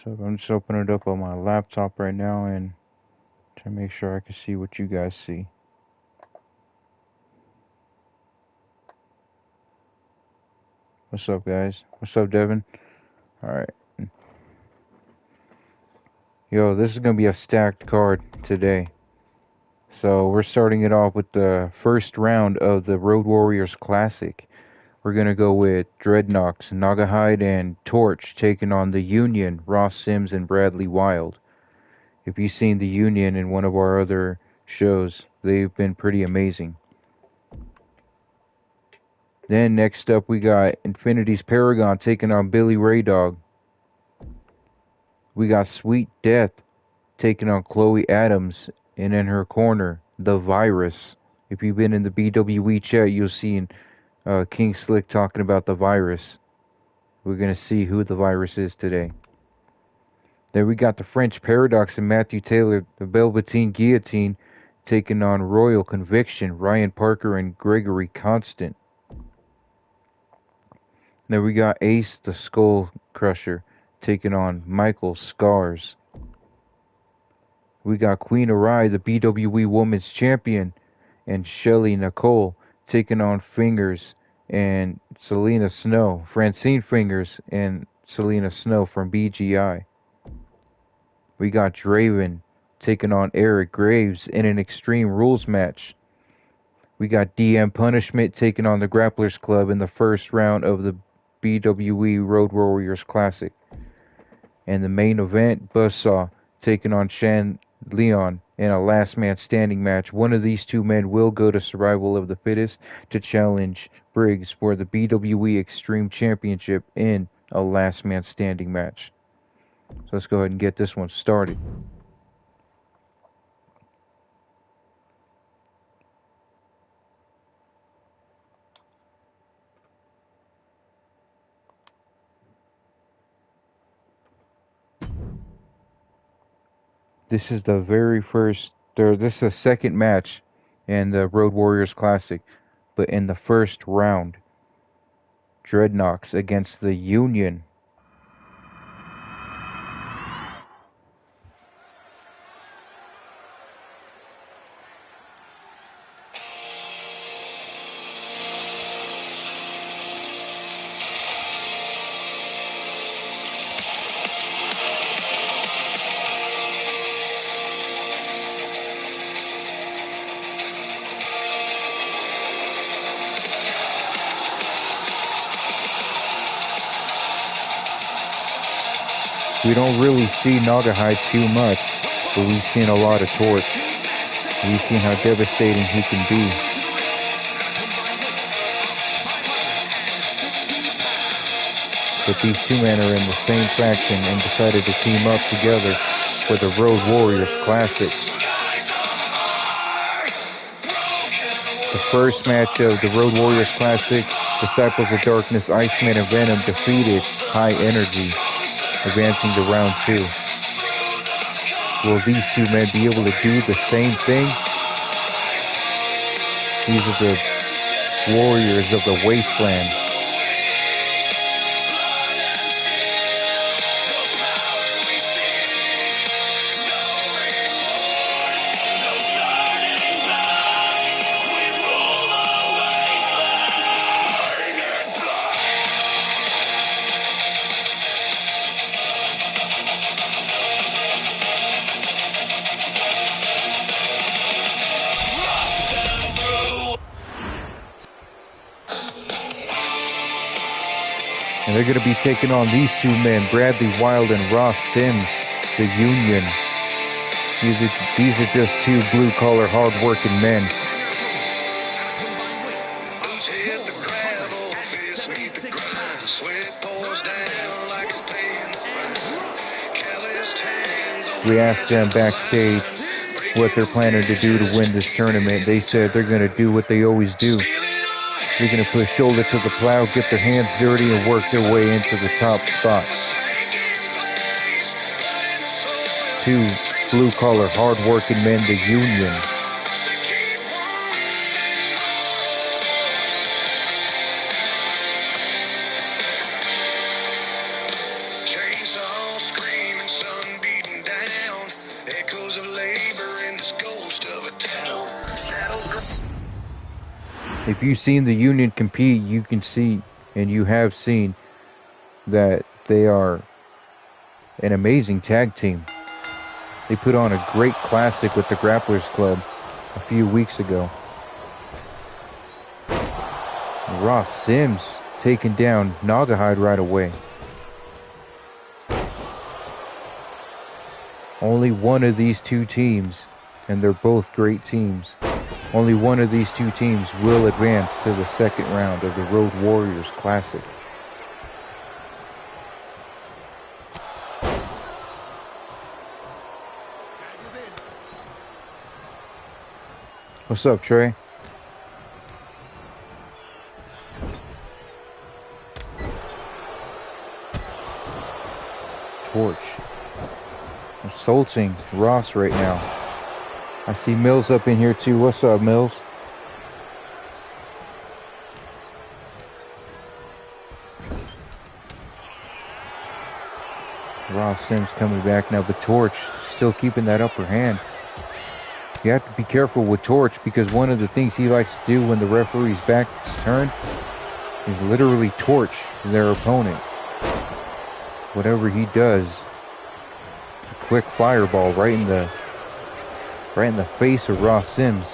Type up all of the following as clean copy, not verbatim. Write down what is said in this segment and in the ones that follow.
So I'm just opening it up on my laptop right now and to make sure I can see what you guys see. What's up, guys? What's up, Devin? Alright. Yo, this is going to be a stacked card today. So we're starting it off with the first round of the Road Warriors Classic. We're going to go with Dreadnoks, Nagahide, and Torch taking on the Union, Ross Sims and Bradley Wild. If you've seen the Union in one of our other shows, they've been pretty amazing. Then next up we got Infinity's Paragon taking on Billy Ray Dog. We got Sweet Death taking on Chloe Adams, and in her corner, The Virus. If you've been in the BWE chat, you'll see King Slick talking about The Virus. We're going to see who The Virus is today. Then we got the French Paradox and Matthew Taylor, the Velveteen Guillotine, taking on Royal Conviction, Ryan Parker and Gregory Constant. Then we got Ace the Skull Crusher taking on Michael Scars. We got Queen Arai, the BWE Women's Champion, and Shelly Nicole taking on Fingers and Selena Snow, Francine Fingers and Selena Snow from BGI. We got Draven taking on Eric Graves in an Extreme Rules match. We got DMPunishment taking on the Grapplers Club in the first round of the BWE Road Warriors Classic. And the main event, Buzzsaw taking on Shan Leon in a last man standing match. One of these two men will go to Survival of the Fittest to challenge Briggs for the BWE Extreme Championship in a last man standing match. So let's go ahead and get this one started. This is the very first, this is the second match in the Road Warriors Classic, but in the first round, Dreadnoks against the Union. We don't really see Nagahide too much, but we've seen a lot of Torch. We've seen how devastating he can be. But these two men are in the same faction and decided to team up together for the Road Warriors Classic. The first match of the Road Warriors Classic, Disciples of Darkness, Iceman, and Venom defeated High Energy, advancing to round 2. Will these two men be able to do the same thing? These are the warriors of the wasteland. And they're going to be taking on these two men, Bradley Wild and Ross Sims, the Union. These are just two blue-collar, hard-working men. We asked them backstage what they're planning to do to win this tournament. They said they're going to do what they always do. They're going to put shoulder to the plow, get their hands dirty, and work their way into the top spots. Two blue-collar, hard-working men, the Union. If you've seen the Union compete, you can see, and you have seen, that they are an amazing tag team. They put on a great classic with the Grapplers Club a few weeks ago. Ross Sims taking down Naugahyde right away. Only one of these two teams, and they're both great teams, only one of these two teams will advance to the second round of the Road Warriors Classic. What's up, Trey? Torch. Assaulting Ross right now. I see Mills up in here too. What's up, Mills? Ross Sims coming back now, but Torch still keeping that upper hand. You have to be careful with Torch because one of the things he likes to do when the referee's back is turned is literally torch their opponent. Whatever he does, it's a quick fireball right in the face of Ross Sims.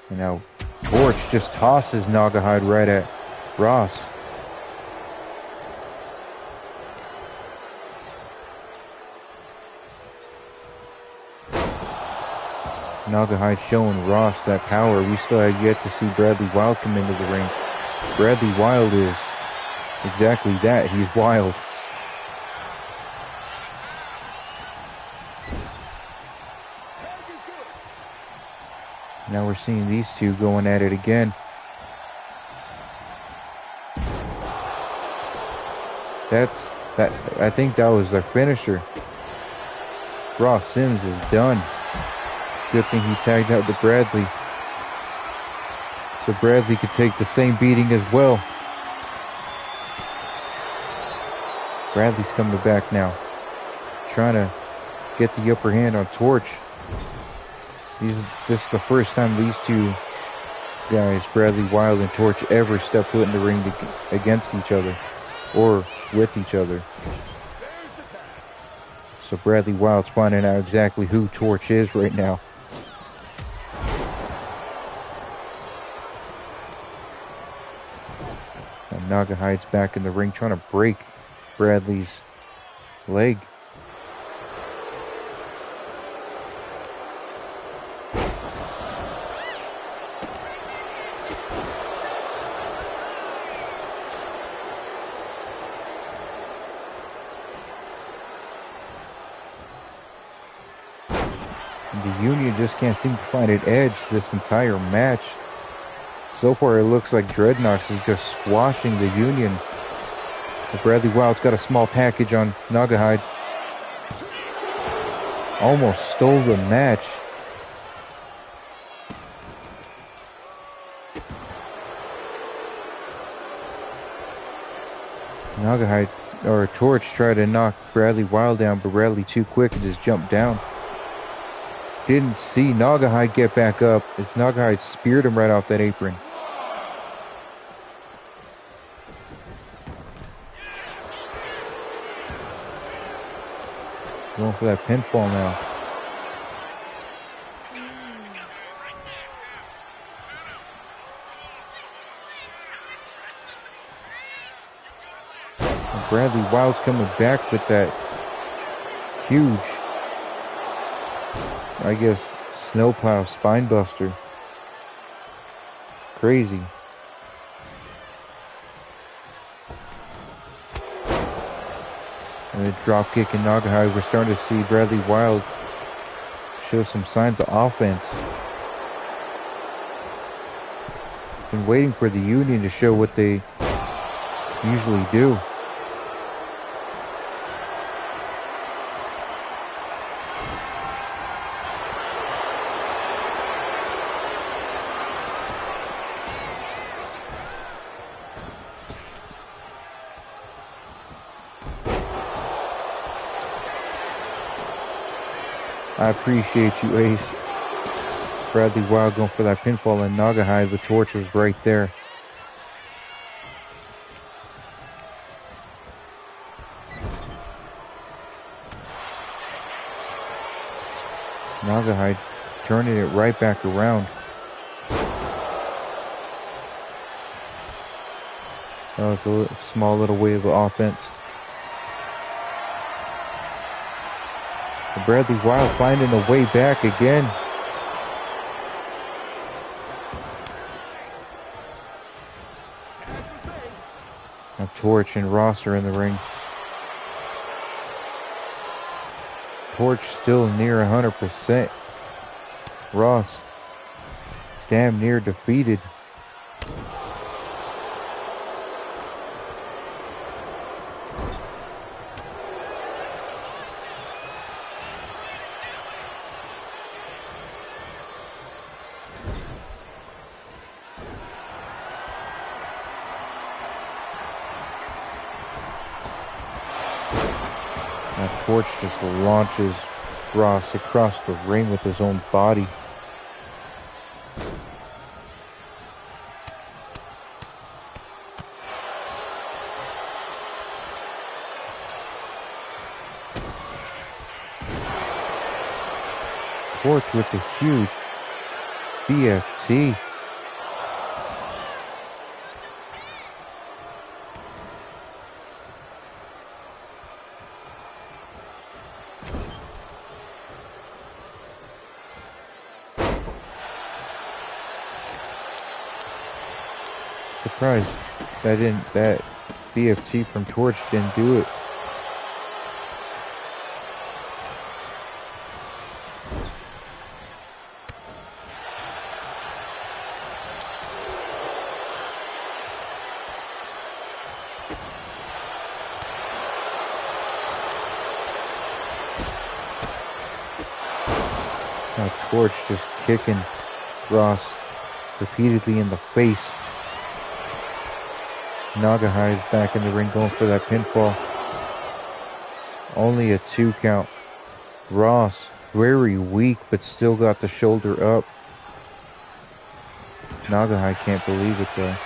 And now Torch just tosses Naugahyde right at Ross. Naugahyde showing Ross that power. We still have yet to see Bradley Wild come into the ring. Bradley Wild is exactly that. He's wild. Now we're seeing these two going at it again. I think that was their finisher. Ross Sims is done. Good thing he tagged out to Bradley, so Bradley could take the same beating as well. Bradley's coming back now, trying to get the upper hand on Torch. This is the first time these two guys, Bradley Wild and Torch, ever step foot in the ring against each other or with each other. So Bradley Wild's finding out exactly who Torch is right now. Naugahyde's back in the ring trying to break Bradley's leg. The Union just can't seem to find an edge this entire match. So far, it looks like Dreadnoks is just squashing the Union. But Bradley Wild's got a small package on Naugahyde. Almost stole the match. Naugahyde, or Torch, tried to knock Bradley Wild down, but Bradley too quick and just jumped down. Didn't see Naugahyde get back up as Naugahyde speared him right off that apron. Going for that pinfall now. And Bradley Wild's coming back with that huge, I guess, snowplow spinebuster. Crazy. And a drop kick in Naugahyde. We're starting to see Bradley Wild show some signs of offense. Been waiting for the Union to show what they usually do. I appreciate you, Ace. Bradley Wild going for that pinfall, and Nagahide with Torch was right there. Nagahide turning it right back around. That was a small little wave of offense. And Bradley Wild finding a way back again. Now Torch and Ross are in the ring. Torch still near 100%. Ross damn near defeated. Now Torch just launches Ross across the ring with his own body. Torch with a huge BFT. Surprised that BFT from Torch didn't do it. Now Torch just kicking Ross repeatedly in the face. Nagahide's back in the ring going for that pinfall. Only a 2 count. Ross very weak but still got the shoulder up. Nagahide can't believe it though.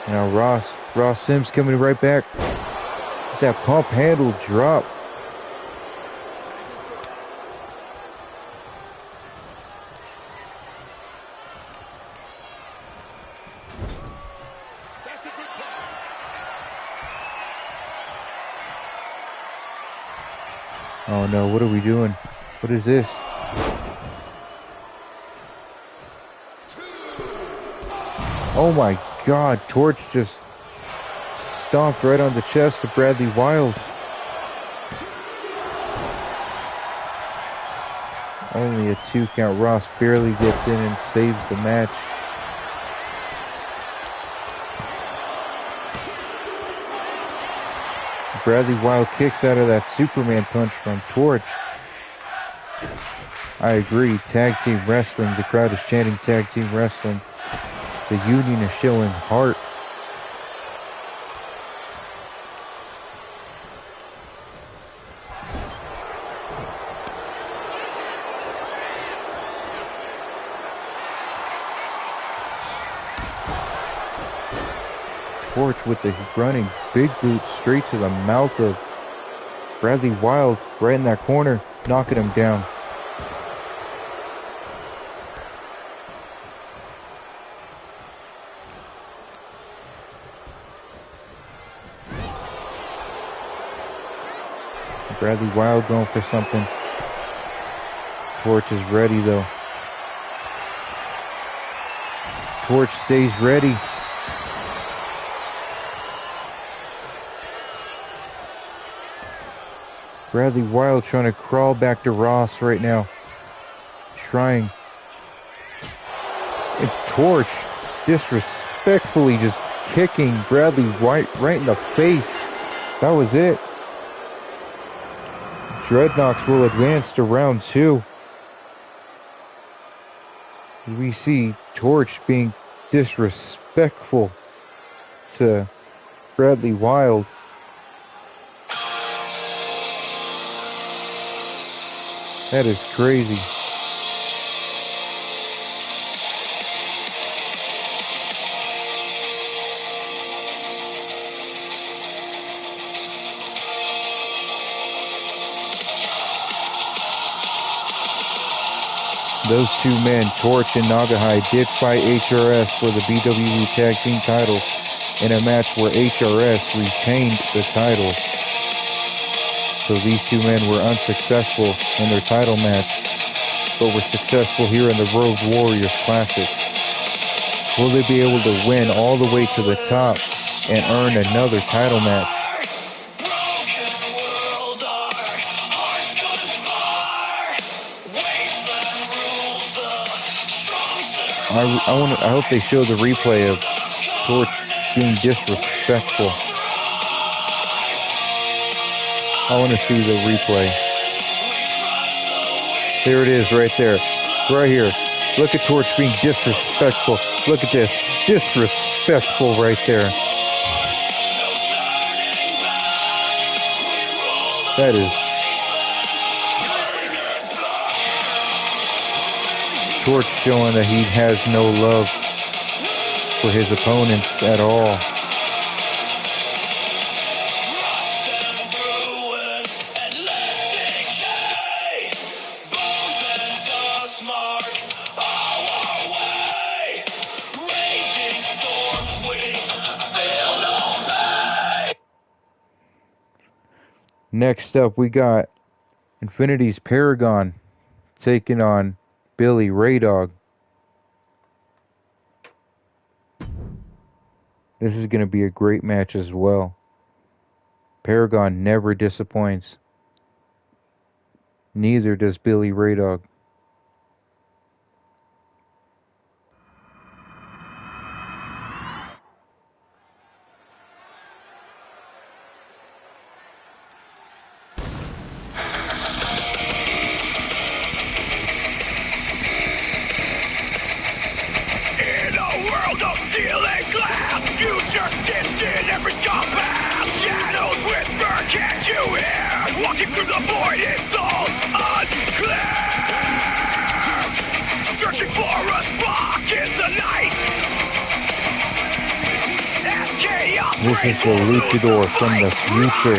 Now Ross Sims coming right back. That pump handle drop. Oh no, what are we doing? What is this? Oh my god, Torch just stomped right on the chest of Bradley Wild. Only a 2 count. Ross barely gets in and saves the match. Bradley Wild kicks out of that Superman punch from Torch. I agree, tag team wrestling. The crowd is chanting tag team wrestling. The union is showing heart. Torch with the running big boot straight to the mouth of Bradley Wild, right in that corner, knocking him down. Bradley Wild going for something. Torch is ready though. Torch stays ready. Bradley Wild trying to crawl back to Ross right now. Trying. And Torch disrespectfully just kicking Bradley White right in the face. That was it. Dreadnoks will advance to round 2. We see Torch being disrespectful to Bradley Wild. That is crazy. Those two men, Torch and Nagahide, did fight HRS for the BWE Tag Team titles in a match where HRS retained the titles. So these two men were unsuccessful in their title match, but were successful here in the Road Warriors Classic. Will they be able to win all the way to the top and earn another title match? I hope they show the replay of Torch being disrespectful. I want to see the replay. There it is right there. Right here. Look at Torch being disrespectful. Look at this. Disrespectful right there. That is. Torch showing that he has no love for his opponents at all. Next up, we got Infinity's Paragon taking on Billy Ray Dog. This is going to be a great match as well. Paragon never disappoints. Neither does Billy Ray Dog. This is the luchador from the future.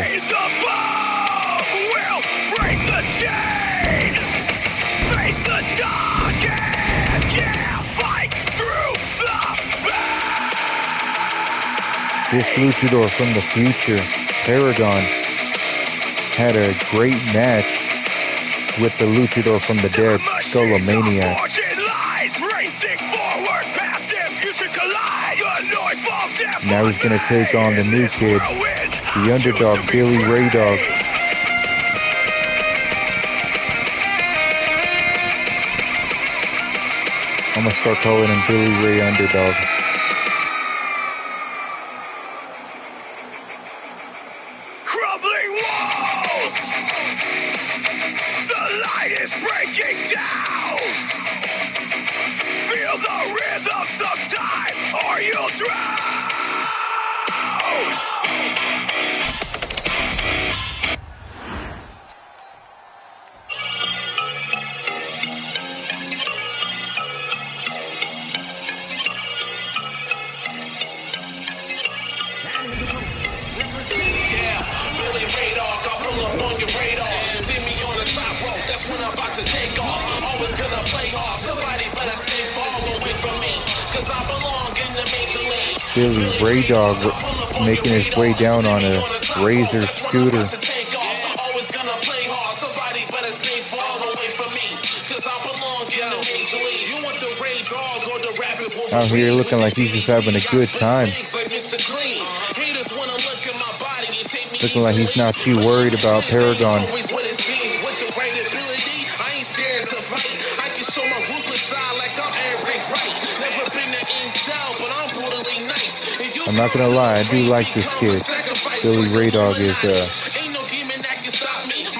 This luchador from the future, Paragon, had a great match with the luchador from the dead, Skullomaniac. Now he's going to take on the new kid, the underdog, Billy Ray Dog. I'm going to start calling him Billy Ray Underdog. Crumbling walls! The light is breaking down! Feel the rhythms of time or you'll drown! Billy Ray Dog making his way down on a Razor scooter. Out here looking like he's just having a good time. Looking like he's not too worried about Paragon. I'm not gonna lie, I do like this kid. Billy Ray Dog is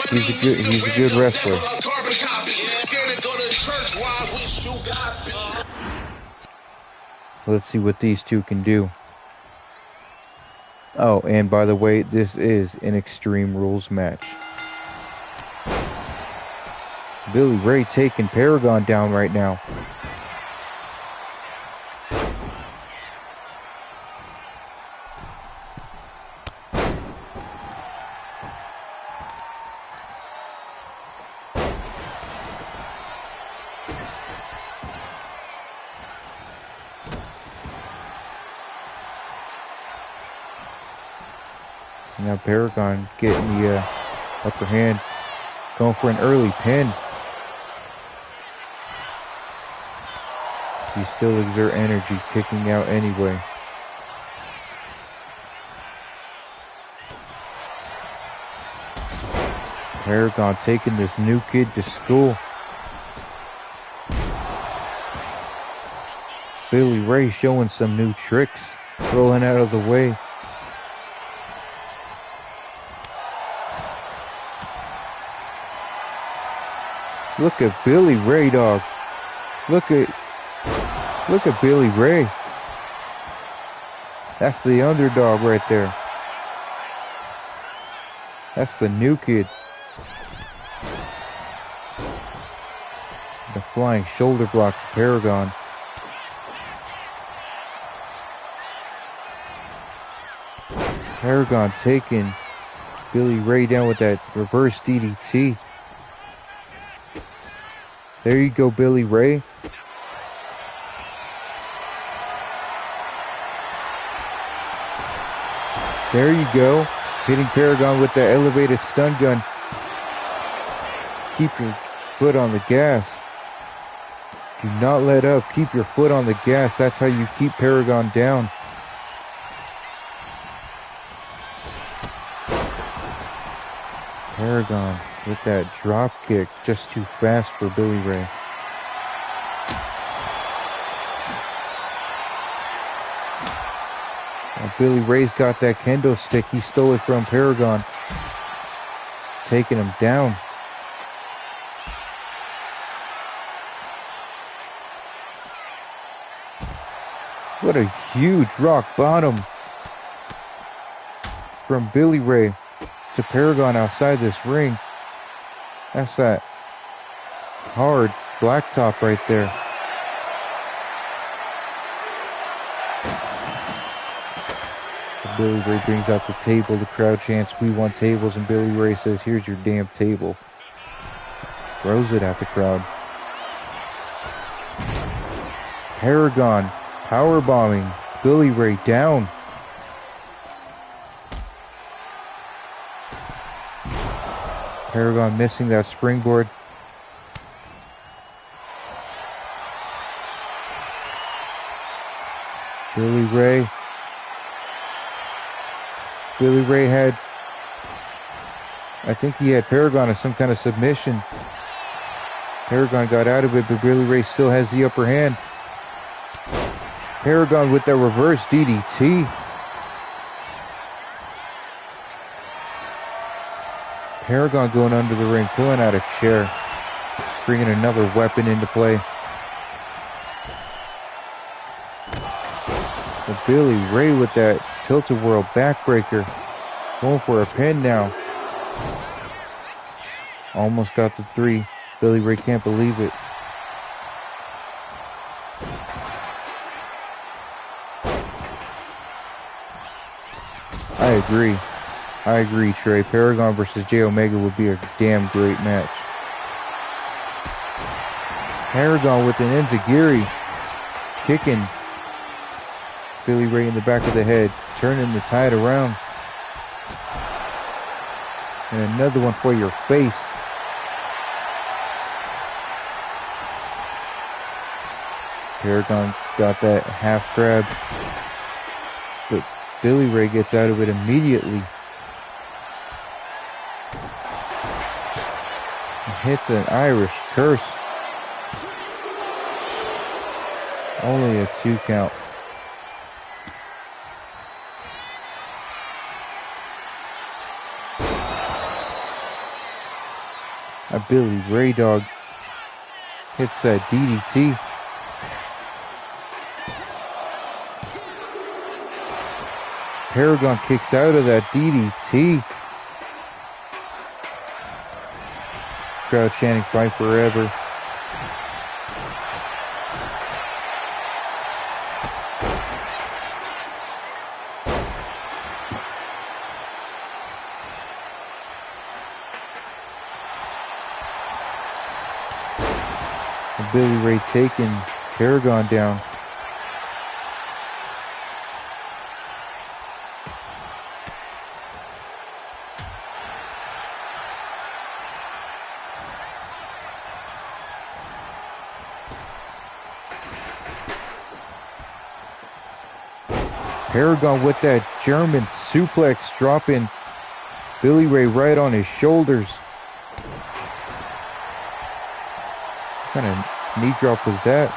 he's a good wrestler. Let's see what these two can do. Oh, and by the way, this is an Extreme Rules match. Billy Ray taking Paragon down right now. Now Paragon getting the upper hand, going for an early pin. He still exert energy, kicking out anyway. Paragon taking this new kid to school. Billy Ray showing some new tricks, rolling out of the way. Look at Billy Ray, dog. Look at Billy Ray. That's the underdog right there. That's the new kid. The flying shoulder block to Paragon. Paragon taking Billy Ray down with that reverse DDT. There you go, Billy Ray. There you go. Hitting Paragon with that elevated stun gun. Keep your foot on the gas. Do not let up. Keep your foot on the gas. That's how you keep Paragon down. Paragon with that drop kick, just too fast for Billy Ray. Now Billy Ray's got that kendo stick. He stole it from Paragon, taking him down. What a huge rock bottom from Billy Ray to Paragon outside this ring. That's that hard blacktop right there. Billy Ray brings out the table. The crowd chants, "We want tables," and Billy Ray says, "Here's your damn table." Throws it at the crowd. Paragon powerbombing Billy Ray down. Paragon missing that springboard. Billy Ray had, I think he had Paragon in some kind of submission. Paragon got out of it, but Billy Ray still has the upper hand. Paragon with that reverse DDT. Paragon going under the ring, pulling out a chair, bringing another weapon into play. But Billy Ray with that tilt-a-whirl backbreaker, going for a pin now. Almost got the 3. Billy Ray can't believe it. I agree, Trey. Paragon versus J Omega would be a damn great match. Paragon with an enziguri, kicking Billy Ray in the back of the head, turning the tide around. And another one for your face. Paragon got that half grab, but Billy Ray gets out of it immediately. He hits an Irish curse. Only a 2 count. A Billy Ray dog hits that DDT. Paragon kicks out of that DDT. Crowd chanting "Fight Forever." And Billy Ray taking Paragon down. Paragon with that German suplex, dropping Billy Ray right on his shoulders. What kind of knee drop was that?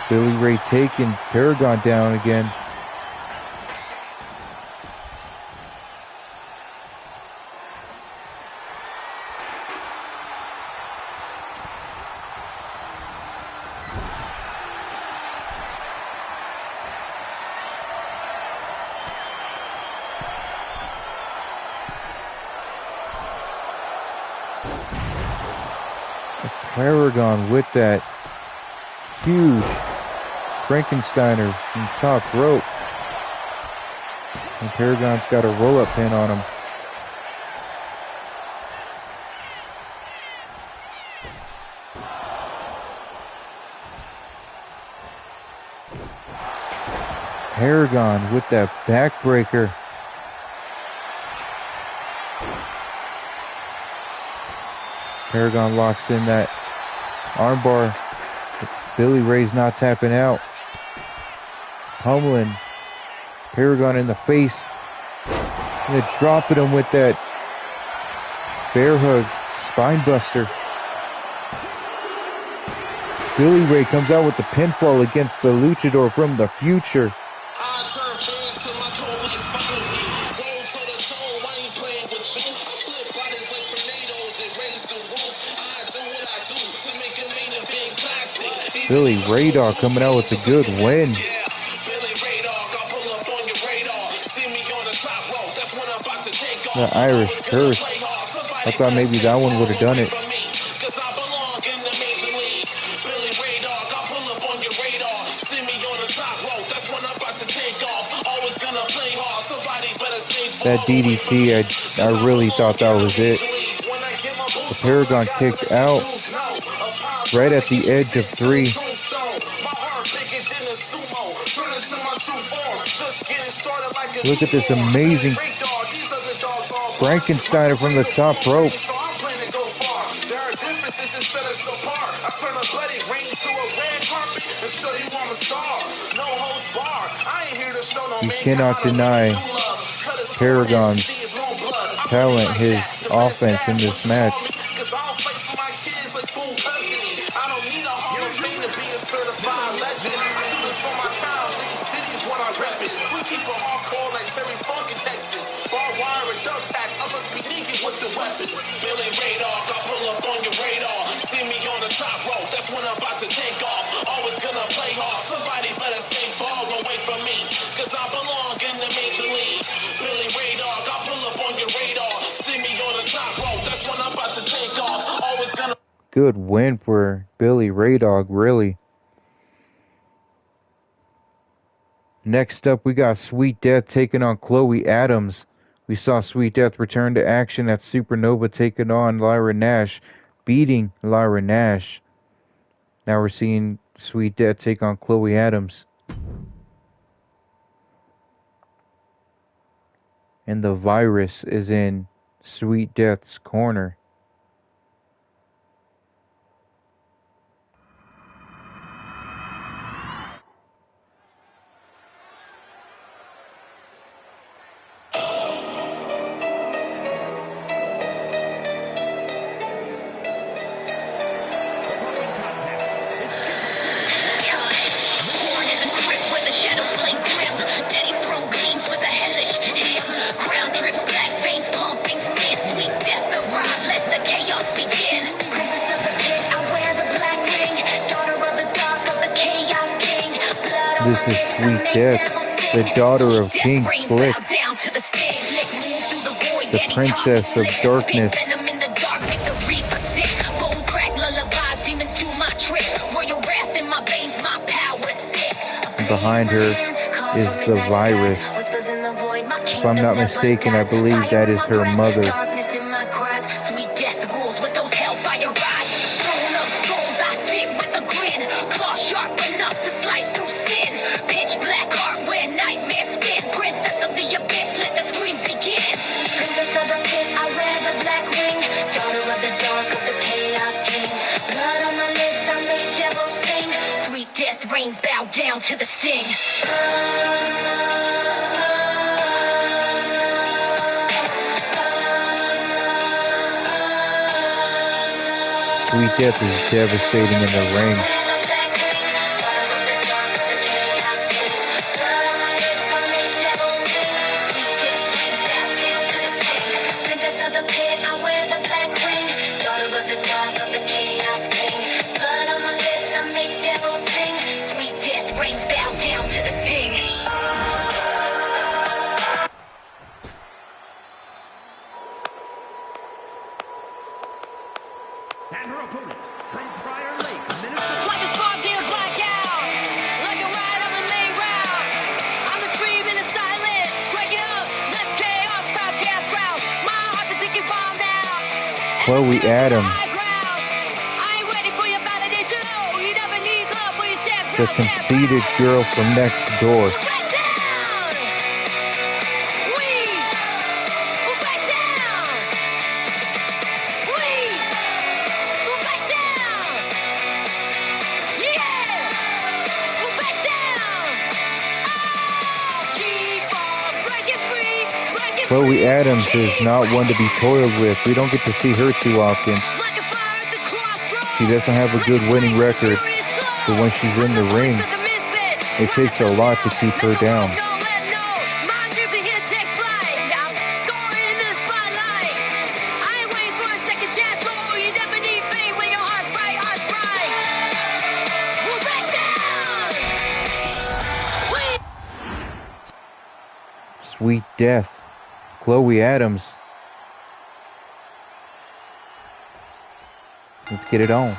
Billy Ray taking Paragon down again. Paragon with that huge Frankensteiner from top rope. And Paragon's got a roll-up pin on him. Paragon with that backbreaker. Paragon locks in that armbar. Billy Ray's not tapping out. Pummeling Paragon in the face. And then dropping him with that bear hug spine buster. Billy Ray comes out with the pinfall against the luchador from the future. Billy Ray Dog coming out with a good win. The Irish Curse. I thought maybe that one would have done it. That DDT, I really thought that was it. The Paragon kicked out right at the edge of 3. Look at this amazing Frankensteiner from the top rope. You cannot deny Paragon's talent, his offense in this match. Billy Radar, I pull up on your radar. See me on the top rope, that's when I'm about to take off. Always gonna play hard, somebody better stay far away from me, cause I belong in the major league. Billy Radar, I pull up on your radar. See me on the top rope, that's when I'm about to take off. Always gonna... Good win for Billy Ray Dog, really. Next up, we got Sweet Death taking on Chloe Adams. We saw Sweet Death return to action at Supernova, taking on Lyra Nash, beating Lyra Nash. Now we're seeing Sweet Death take on Chloe Adams. And the virus is in Sweet Death's corner. This is Sweet Death. the daughter of King Slick, the princess of darkness. And behind her is the virus. If I'm not mistaken, I believe that is her mother. Bow down to the sting. Sweet Death is devastating in the ring. Chloe Adams, the conceited girl from next door. Chloe Adams is not one to be toiled with. We don't get to see her too often. She doesn't have a good winning record, but when she's in the ring, it takes a lot to keep her down. Sweet Death. Chloe Adams. Let's get it on.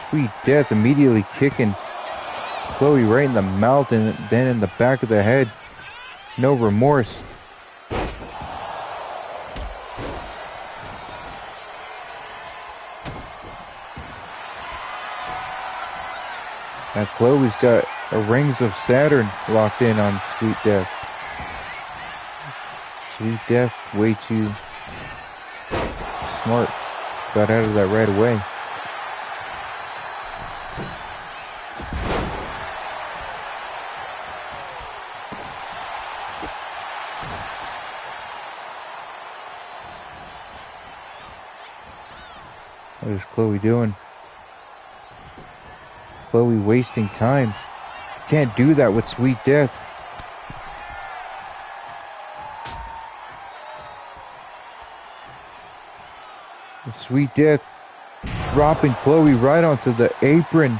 Sweet Death immediately kicking Chloe right in the mouth and then in the back of the head. No remorse. Now Chloe's got a Rings of Saturn locked in on Sweet Death. Sweet Death, way too smart. Got out of that right away. What is Chloe doing? Chloe wasting time. Can't do that with Sweet Death. Sweet Death dropping Chloe right onto the apron.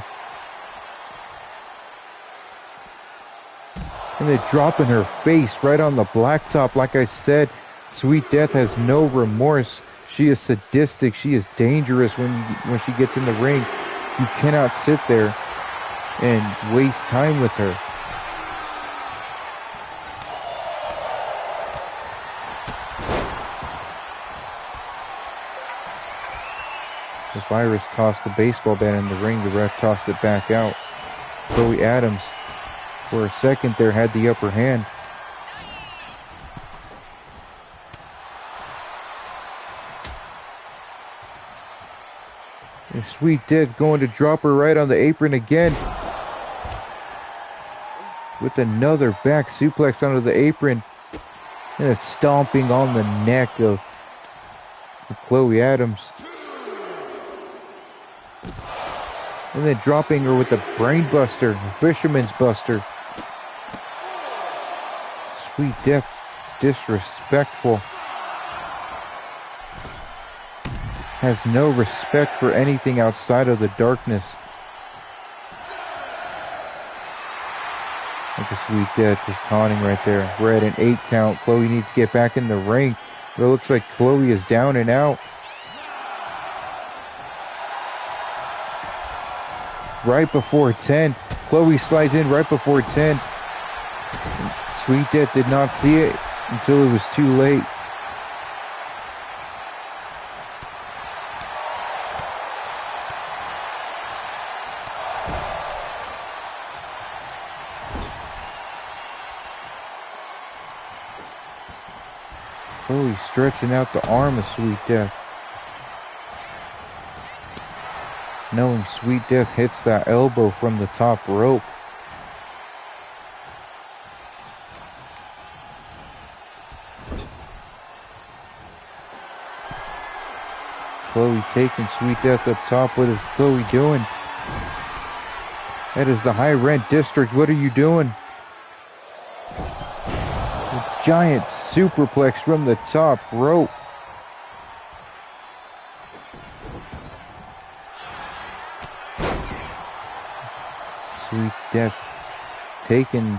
And then dropping her face right on the blacktop. Like I said, Sweet Death has no remorse. She is sadistic. She is dangerous when she gets in the ring. You cannot sit there and waste time with her. The virus tossed the baseball bat in the ring. The ref tossed it back out. Chloe Adams, for a second there, had the upper hand. And Sweet Death going to drop her right on the apron again. With another back suplex onto the apron. And a stomping on the neck of Chloe Adams. And then dropping her with a brain buster, a fisherman's buster. Sweet Death, disrespectful. Has no respect for anything outside of the darkness. Look at Sweet Death just taunting right there. We're at an 8 count. Chloe needs to get back in the ring. But it looks like Chloe is down and out. Right before 10. Chloe slides in right before 10. Sweet Death did not see it until it was too late. Chloe stretching out the arm of Sweet Death. Knowing Sweet Death hits that elbow from the top rope. Chloe taking Sweet Death up top. What is Chloe doing? That is the high rent district. What are you doing? A giant superplex from the top rope. Sweet Death taking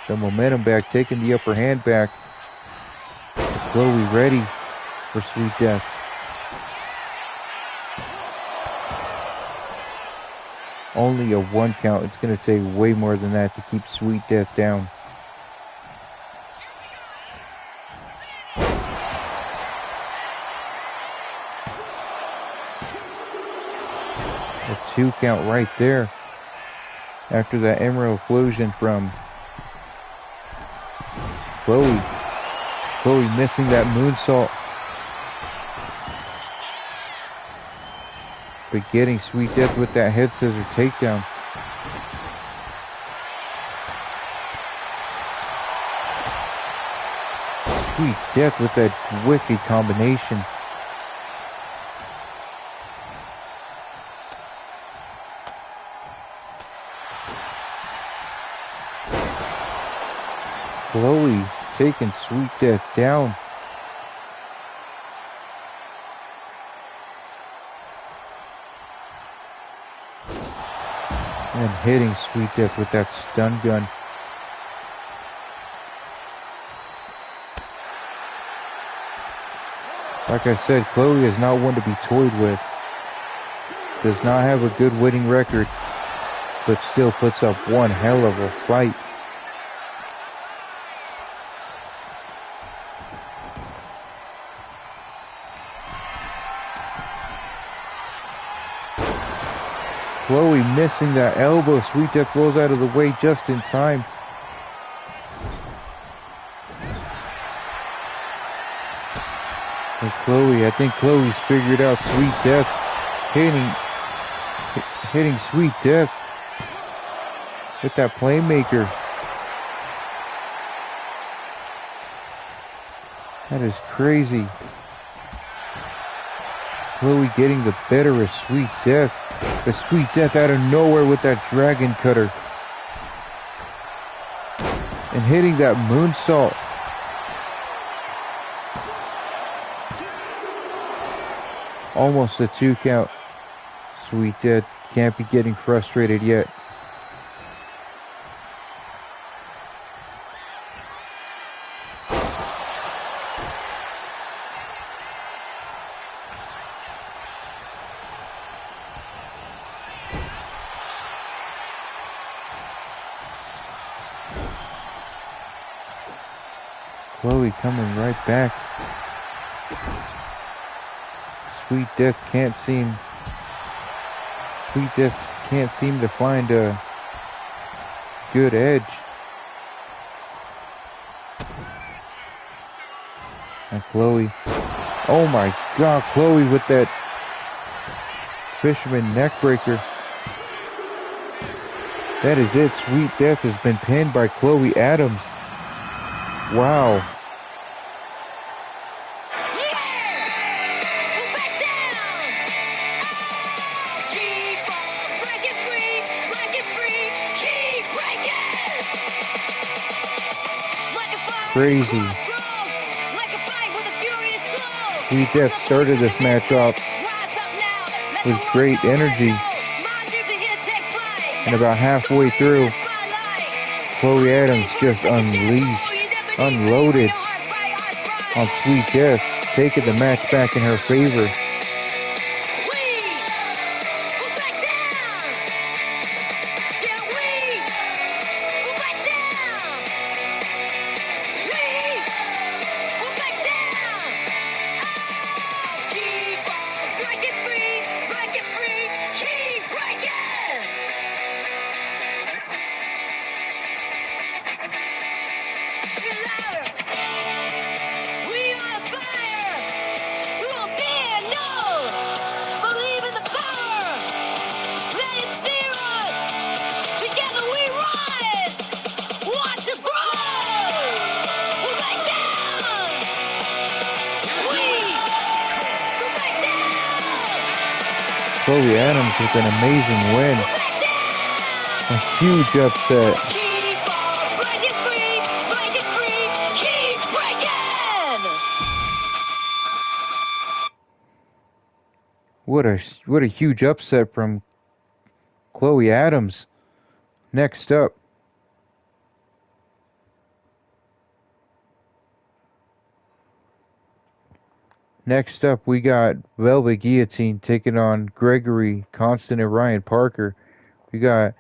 the momentum back, taking the upper hand back. Chloe ready for Sweet Death. Only a 1 count. It's going to take way more than that to keep Sweet Death down. A 2 count right there. After that Emerald Explosion from Chloe. Chloe missing that moonsault. But getting Sweet Death with that head scissor takedown. Sweet Death with that wicked combination. Chloe taking Sweet Death down. And hitting Sweet Death with that stun gun. Like I said, Chloe is not one to be toyed with. Does not have a good winning record, but still puts up one hell of a fight. Chloe missing that elbow. Sweet Death rolls out of the way just in time. And Chloe, I think Chloe's figured out Sweet Death. Hitting Sweet Death with that playmaker. That is crazy. Chloe getting the better of Sweet Death. The Sweet Death out of nowhere with that dragon cutter. And hitting that moonsault. Almost a 2 count. Sweet Death can't be getting frustrated yet. Chloe coming right back. Sweet Death can't seem to find a good edge. And Chloe, oh my God, Chloe with that fisherman neckbreaker. That is it. Sweet Death has been pinned by Chloe Adams. Wow. Crazy. Sweet Death started this match off with great energy. And about halfway through, Chloe Adams just unloaded on Sweet Death, taking the match back in her favor. Chloe Adams with an amazing win. A huge upset. What a huge upset from Chloe Adams. Next up, we got Velvet Guillotine taking on Gregory, Constant, and Ryan Parker. We got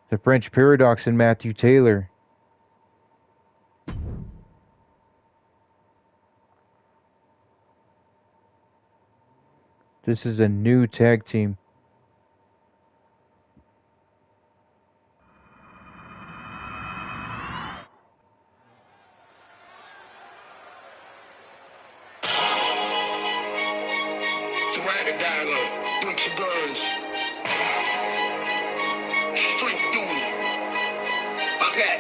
the French Paradox and Matthew Taylor. This is a new tag team. Ceramic dialogue, Briggs and Burns. Street dude. Bucket.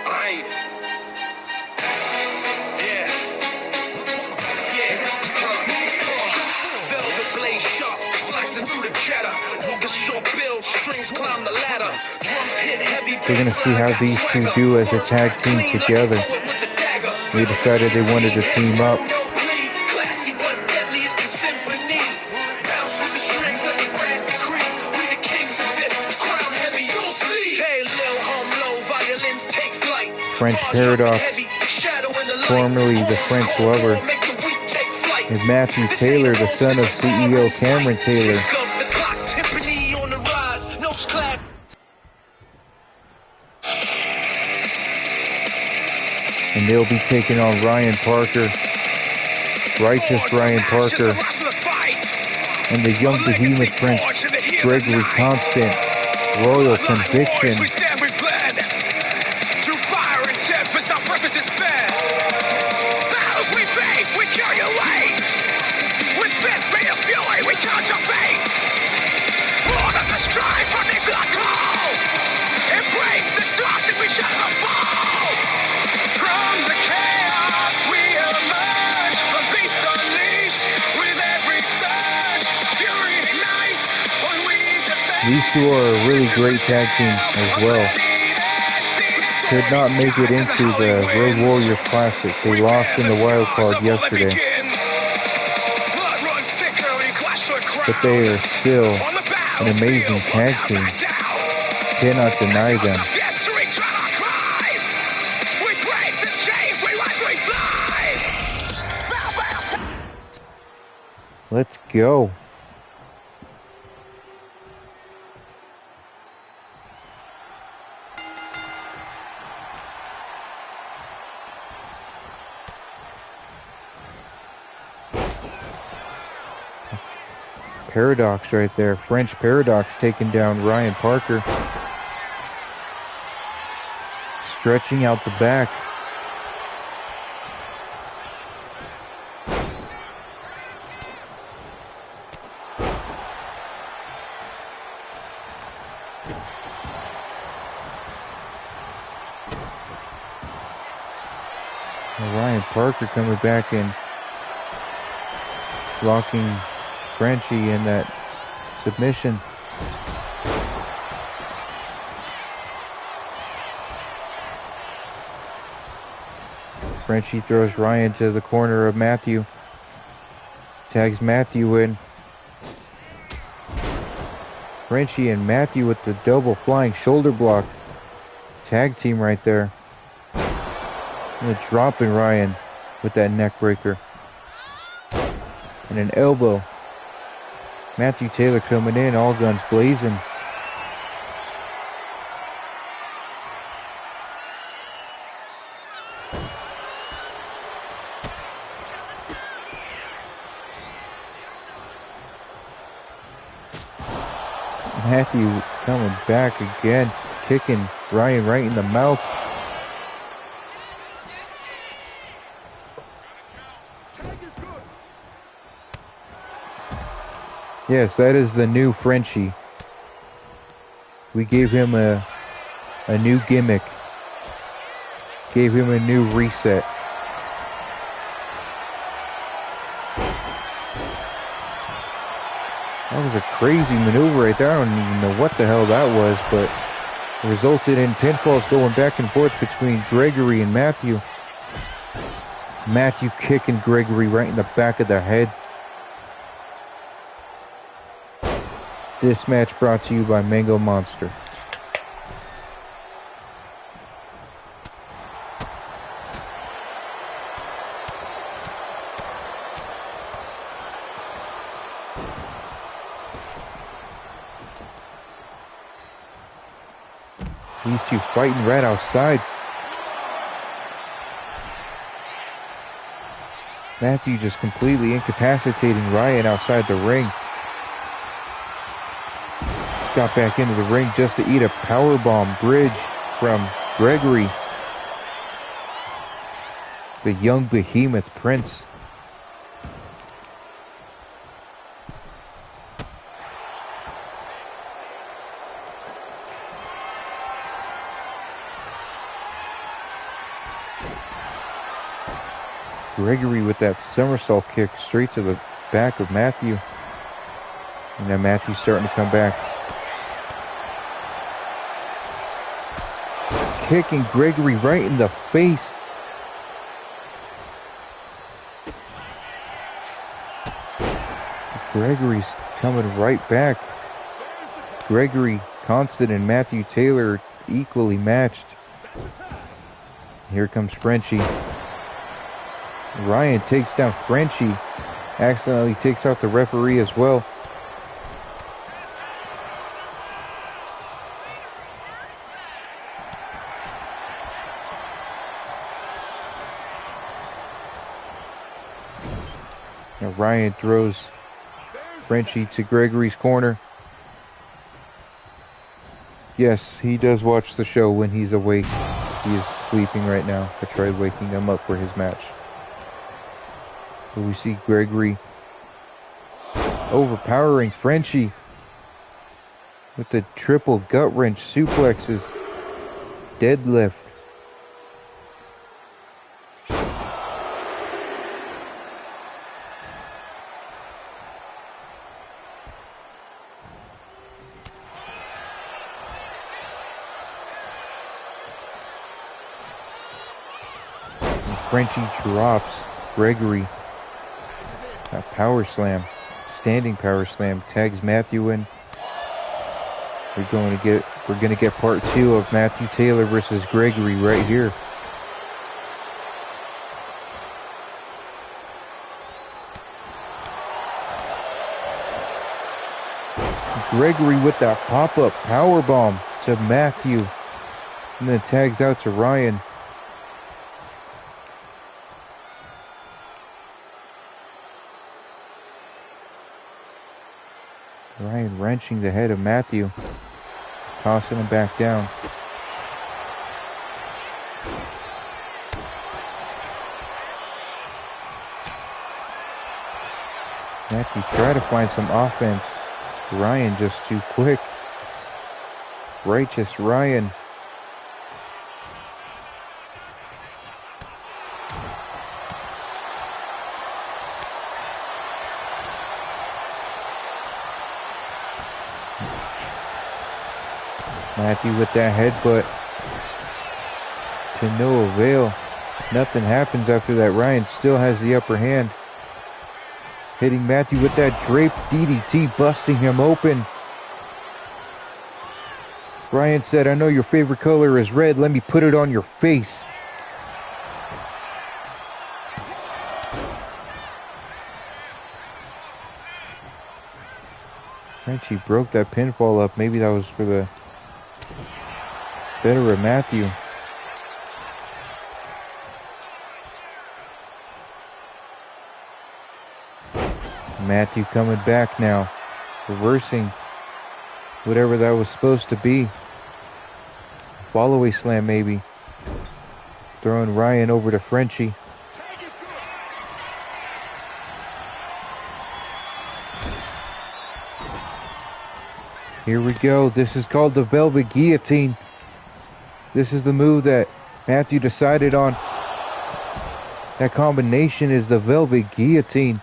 Alright. Yeah. Velvet blade sharp, slicing through the cheddar. Walking short build, strings climb the ladder. Drums hit heavy. We're gonna see how these two do as a tag team together. They decided they wanted to team up. French Paradox, formerly the French Lover, and Matthew Taylor, the son of CEO Cameron Taylor. And they'll be taking on Ryan Parker, Righteous Ryan Parker, and the young behemoth French Gregory Constant, Royal Conviction. These two are a really great tag team as well. Could not make it into the Road Warriors Classic. They lost in the wild card yesterday. But they are still an amazing tag team. Cannot deny them. Let's go. Paradox right there. French Paradox taking down Ryan Parker. Stretching out the back. Ryan Parker coming back and locking Frenchie in that submission. Frenchie throws Ryan to the corner of Matthew. Tags Matthew in. Frenchie and Matthew with the double flying shoulder block. Tag team right there. And dropping Ryan with that neck breaker. And an elbow. Matthew Taylor coming in, all guns blazing. Matthew coming back again, kicking Ryan right in the mouth. Yes, that is the new Frenchie. We gave him a new gimmick. Gave him a new reset. That was a crazy maneuver right there. I don't even know what the hell that was, but it resulted in pinfalls going back and forth between Gregory and Matthew. Matthew kicking Gregory right in the back of the head. This match brought to you by Mango Monster. These two fighting right outside. Matthew just completely incapacitating Ryan outside the ring. Got back into the ring just to eat a powerbomb bridge from Gregory. The young behemoth prince. Gregory with that somersault kick straight to the back of Matthew. And then Matthew's starting to come back. Kicking Gregory right in the face. Gregory's coming right back. Gregory Constant and Matthew Taylor equally matched. Here comes Frenchie. Ryan takes down Frenchie. Accidentally takes out the referee as well. Now Ryan throws Frenchie to Gregory's corner. Yes, he does watch the show when he's awake. He is sleeping right now. I tried waking him up for his match. But we see Gregory overpowering Frenchie with the triple gut wrench suplexes, deadlift. And Frenchie drops Gregory. A power slam, standing power slam, tags Matthew in. We're gonna get part 2 of Matthew Taylor versus Gregory right here. Gregory with that pop-up powerbomb to Matthew, and then tags out to Ryan. Ryan wrenching the head of Matthew, tossing him back down. Matthew try to find some offense. Ryan just too quick. Righteous Ryan. Matthew with that headbutt to no avail. Nothing happens after that. Ryan still has the upper hand. Hitting Matthew with that draped DDT, busting him open. Ryan said, I know your favorite color is red. Let me put it on your face. Frenchie broke that pinfall up. Maybe that was for the better of Matthew. Matthew coming back now. Reversing whatever that was supposed to be. Follow-away slam maybe. Throwing Ryan over to Frenchie. Here we go. This is called the Velvet Guillotine. This is the move that Matthew decided on. That combination is the Velvet Guillotine.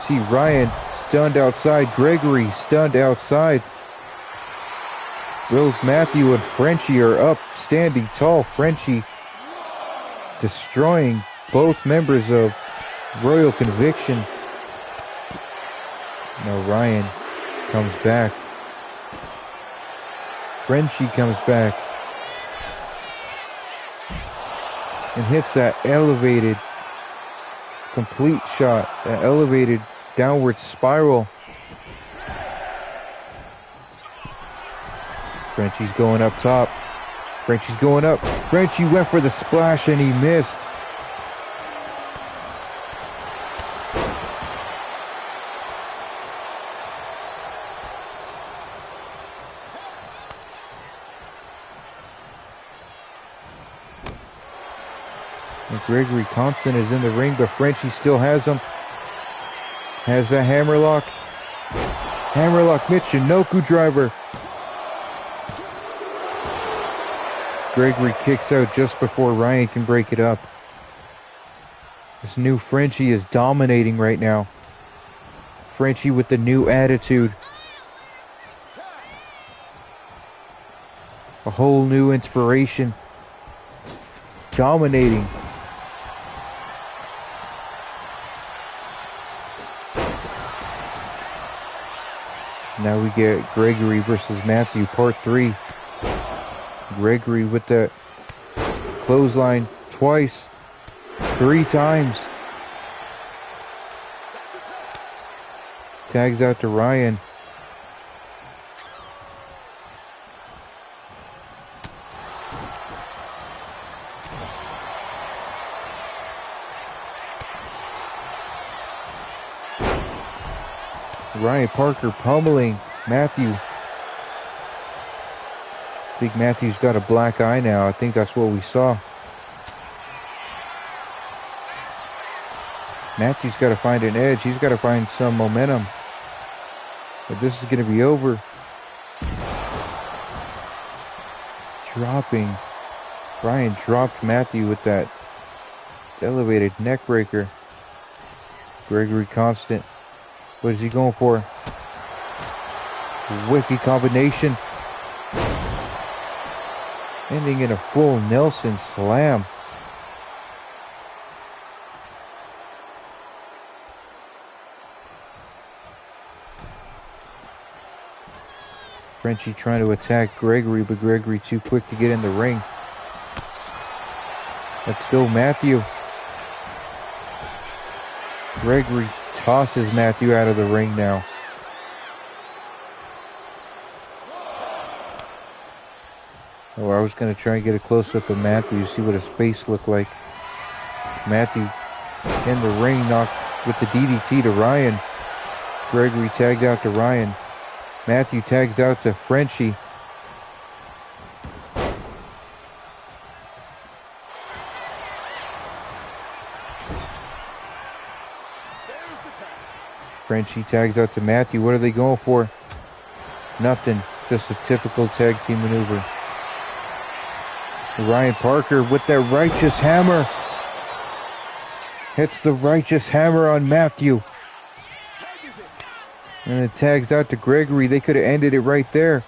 See Ryan stunned outside. Gregory stunned outside. Rose, Matthew, and Frenchie are up, standing tall. Frenchie destroying both members of Royal Conviction. Now Ryan comes back. Frenchie comes back and hits that elevated complete shot, that elevated downward spiral. Frenchie's going up top. Frenchie's going up. Frenchie went for the splash and he missed. And Gregory Constant is in the ring, but Frenchie still has him. Has that hammerlock. Hammerlock Michinoku driver. Gregory kicks out just before Ryan can break it up. This new Frenchie is dominating right now. Frenchie with the new attitude. A whole new inspiration. Dominating. Now we get Gregory versus Matthew, part 3. Gregory with the clothesline twice, 3 times. Tags out to Ryan. Ryan Parker pummeling Matthew. I think Matthew's got a black eye now. I think that's what we saw. Matthew's got to find an edge. He's got to find some momentum. But this is going to be over. Dropping. Ryan dropped Matthew with that elevated neck breaker. Gregory Constant. What is he going for? Wicked combination. Ending in a full Nelson slam. Frenchie trying to attack Gregory, but Gregory too quick to get in the ring. Let's go, Matthew. Gregory tosses Matthew out of the ring now. Oh, I was going to try and get a close-up of Matthew, see what his face looked like. Matthew in the ring, knocked with the DDT to Ryan. Gregory tagged out to Ryan. Matthew tags out to Frenchie. Frenchie tags out to Matthew. What are they going for? Nothing. Just a typical tag team maneuver. Ryan Parker with that righteous hammer. Hits the righteous hammer on Matthew. And it tags out to Gregory. They could have ended it right there.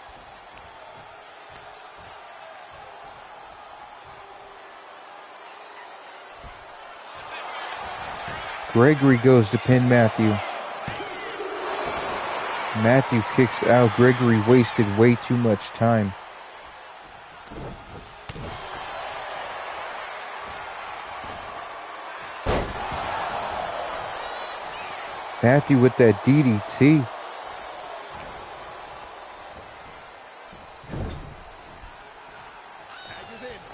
Gregory goes to pin Matthew. Matthew kicks out. Gregory wasted way too much time. Matthew with that DDT.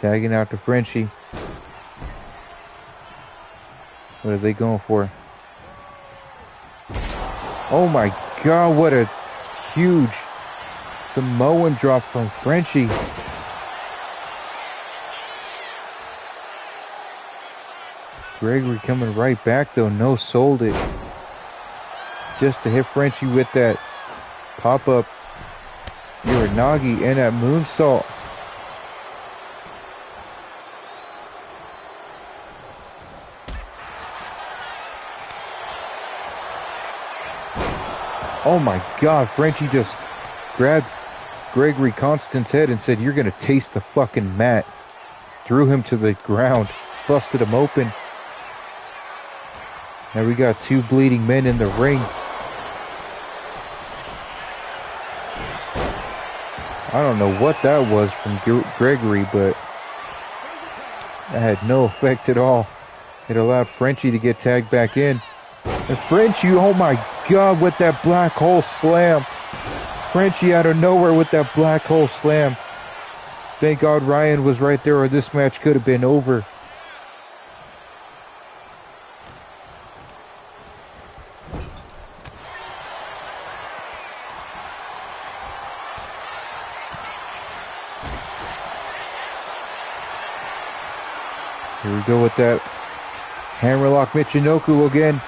Tagging out to Frenchie. What are they going for? Oh my God, what a huge Samoan drop from Frenchie. Gregory coming right back though, no sold it. Just to hit Frenchie with that pop-up Uranagi and that moonsault. Oh my God, Frenchie just grabbed Gregory Constance's head and said, "You're gonna taste the fucking mat." Threw him to the ground, busted him open. Now we got two bleeding men in the ring. I don't know what that was from Gregory, but that had no effect at all. It allowed Frenchie to get tagged back in. And Frenchie, oh my God, with that black hole slam. Frenchie out of nowhere with that black hole slam. Thank God Ryan was right there or this match could have been over. Here we go with that hammerlock Michinoku again.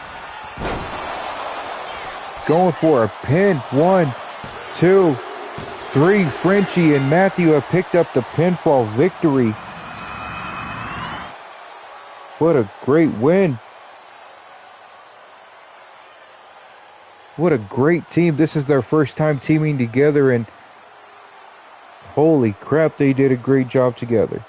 Going for a pin. 1, 2, 3. Frenchie and Matthew have picked up the pinfall victory. What a great win. What a great team. This is their first time teaming together, and holy crap, they did a great job together.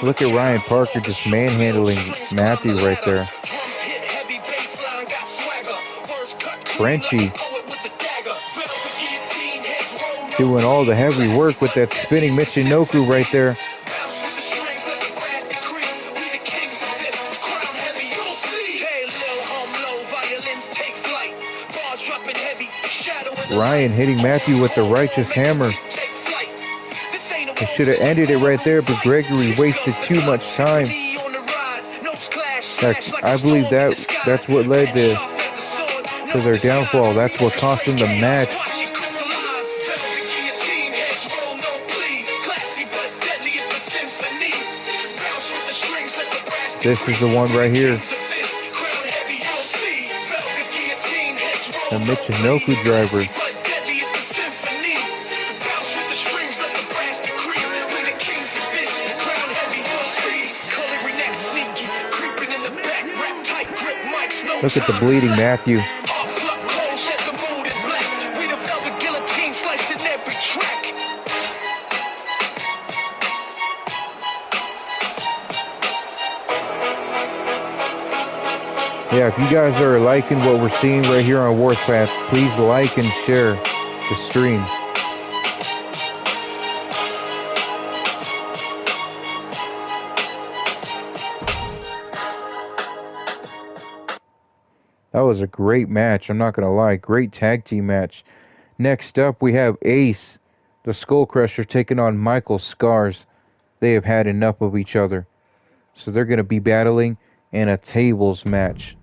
Look at Ryan Parker just manhandling Matthew right there. Frenchie doing all the heavy work with that spinning Michinoku right there. Ryan hitting Matthew with the righteous hammer. They should have ended it right there, but Gregory wasted too much time. I believe that's what led to their downfall. That's what cost them the match. This is the one right here. The Michinoku driver. Look at the bleeding Matthew. Yeah, if you guys are liking what we're seeing right here on Warpath, please like and share the stream. That was a great match, I'm not going to lie. Great tag team match. Next up, we have Ace, the Skull Crusher, taking on Michael Scars. They have had enough of each other. So they're going to be battling in a tables match.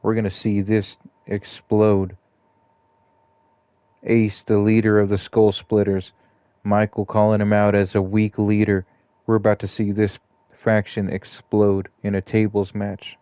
We're going to see this explode. Ace, the leader of the Skull Splitters. Michael calling him out as a weak leader. We're about to see this faction explode in a tables match.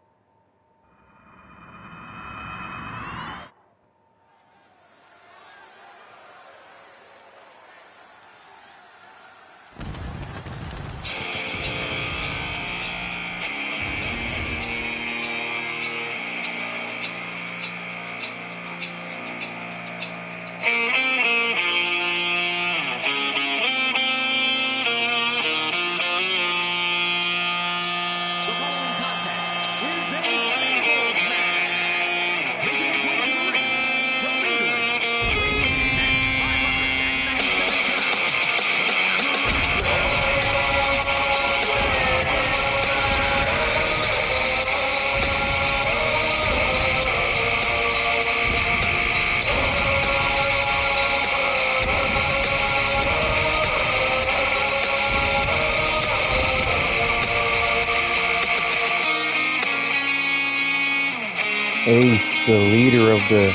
Ace, the leader of the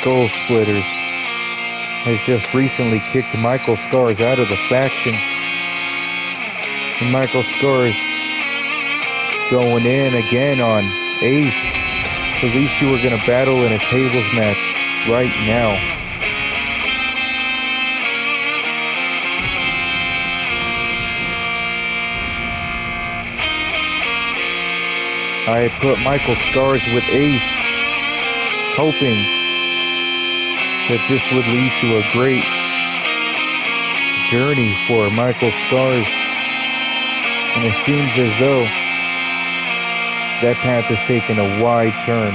Skull Splitters, has just recently kicked Michael Scars out of the faction. And Michael Scars going in again on Ace. So these two are going to battle in a tables match right now. I had put Michael Scars with Ace, hoping that this would lead to a great journey for Michael Scars. And it seems as though that path has taken a wide turn.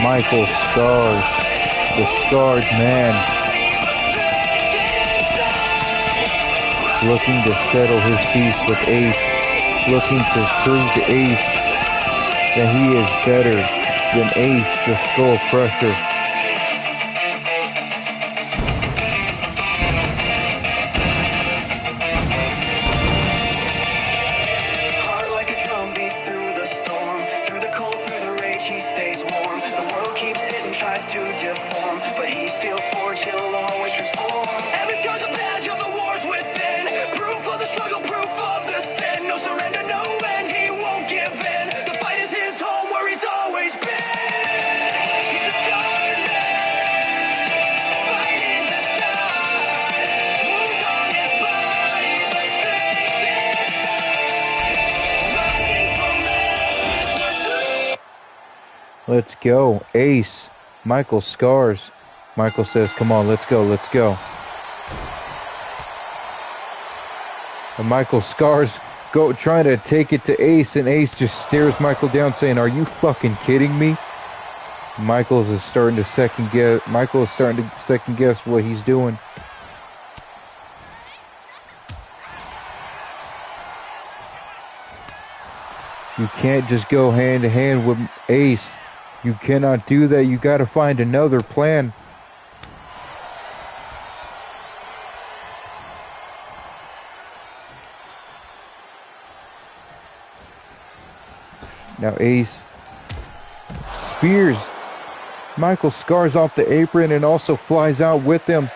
Michael Scars, the Scarred Man, looking to settle his beef with Ace, looking to prove to Ace that he is better than Ace, the Skull Crusher. Heart like a drum beats through the storm, through the cold, through the rage, he stays warm. The world keeps hitting, tries to deform, but he's still forged, he'll always transform. Every scar's a badge of the wars within, proof of the struggle, proof of the sin. No surrender, no end, he won't give in. The fight is his home, where he's always been. He's a scarred man, fighting the tide. Wounds on his body, but strength inside. Rising from ashes. Let's go. Ace, Michael Scars. Michael says, come on, let's go, let's go. And Michael Scars trying to take it to Ace, and Ace just stares Michael down saying, are you fucking kidding me? Michael is starting to second guess what he's doing. You can't just go hand to hand with Ace. You cannot do that. You got to find another plan. Now Ace spears Michael Scars off the apron and also flies out with him.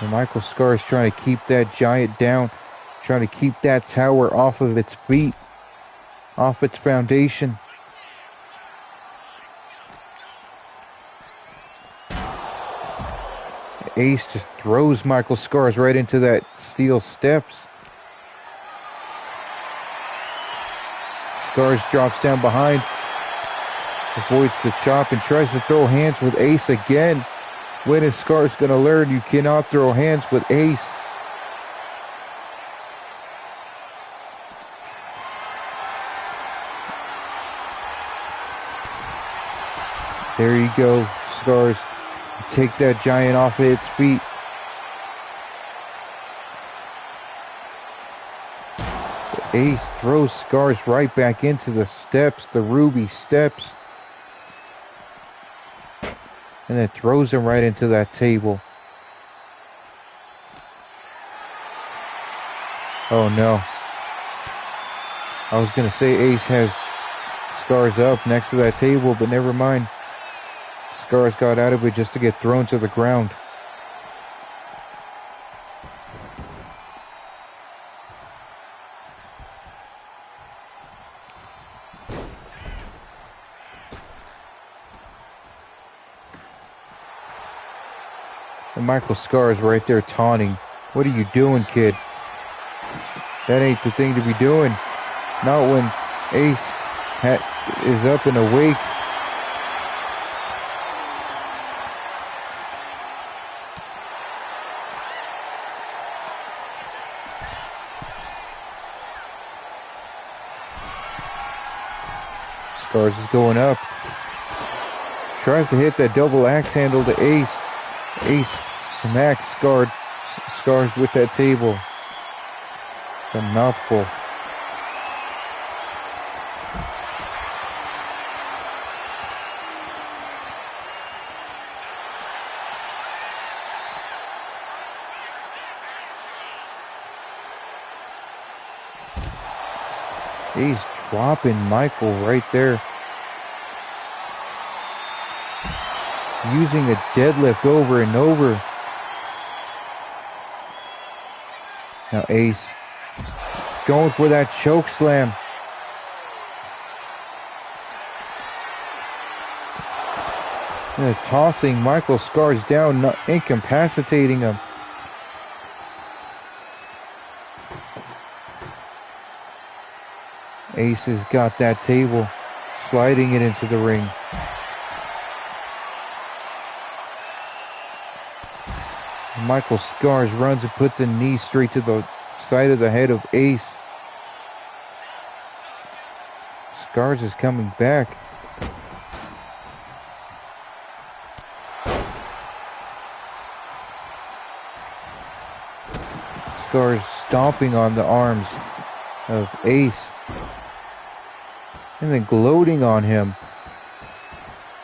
And Michael Scars trying to keep that giant down, trying to keep that tower off of its feet, off its foundation. Ace just throws Michael Scars right into that steel steps. Scars drops down behind, avoids the chop and tries to throw hands with Ace again. When is Scars gonna learn you cannot throw hands with Ace? There you go, Scars. Take that giant off of its feet. The Ace throws Scars right back into the steps, the ruby steps. And then throws him right into that table. Oh no. I was gonna say Ace has Scars up next to that table, but never mind. Scars got out of it just to get thrown to the ground. And Michael Scars right there taunting. What are you doing, kid? That ain't the thing to be doing. Not when Ace is up and awake. Scars is going up. Tries to hit that double axe handle to Ace. Ace smacks Scars with that table. It's a mouthful. Ace dropping Michael right there. Using a deadlift over and over. Now Ace going for that choke slam. And tossing Michael Scars down, incapacitating him. Ace has got that table, sliding it into the ring. Michael Scars runs and puts a knee straight to the side of the head of Ace. Scars is coming back. Scars stomping on the arms of Ace. And then gloating on him.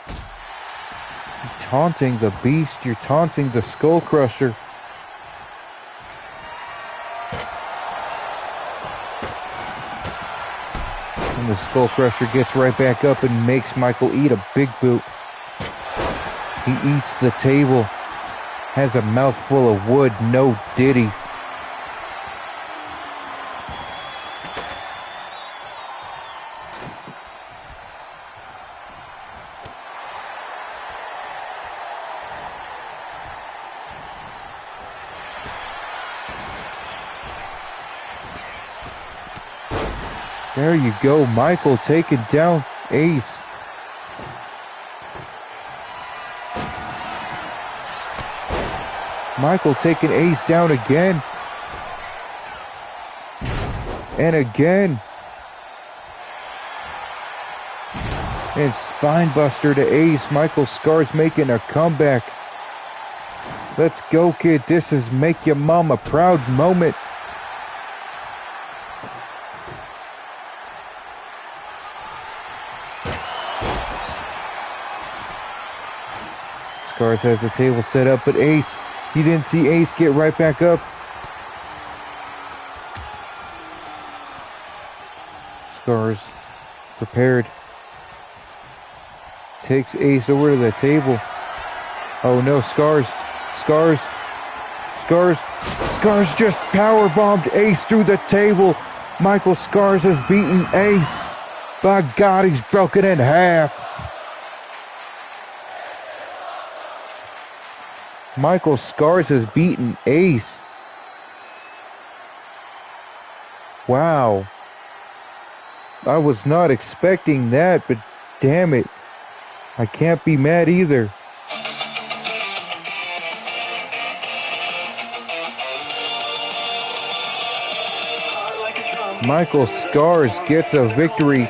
You're taunting the beast. You're taunting the Skull Crusher. And the Skull Crusher gets right back up and makes Michael eat a big boot. He eats the table. Has a mouthful of wood. No diddy. There you go, Michael taking down Ace. Michael taking Ace down again. And again. And spinebuster to Ace. Michael Scars making a comeback. Let's go, kid. This is make your mama proud moment. Scars has the table set up, but Ace, he didn't see Ace get right back up. Scars prepared. Takes Ace over to the table. Oh no, Scars just powerbombed Ace through the table. Michael Scars has beaten Ace. By God, he's broken in half. Michael Scars has beaten Ace. Wow. I was not expecting that, but damn it. I can't be mad either. Michael Scars gets a victory,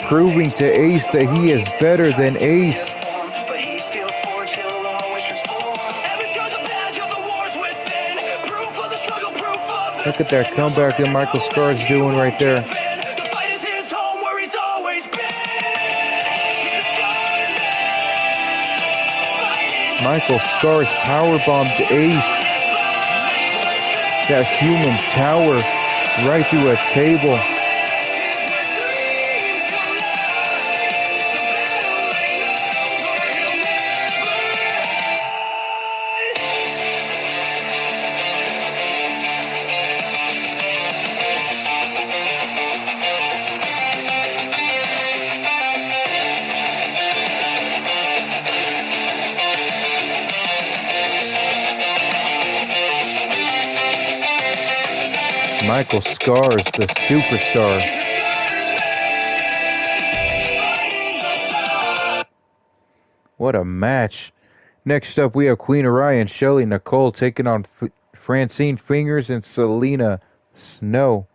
proving to Ace that he is better than Ace. Look at that comeback that Michael Scars doing right there. Michael Scars powerbombed Ace. That human tower right through a table. Michael Scars, the superstar. What a match. Next up, we have Queen Orion and Shelly Nicole taking on Francine Fingers and Selena Snow.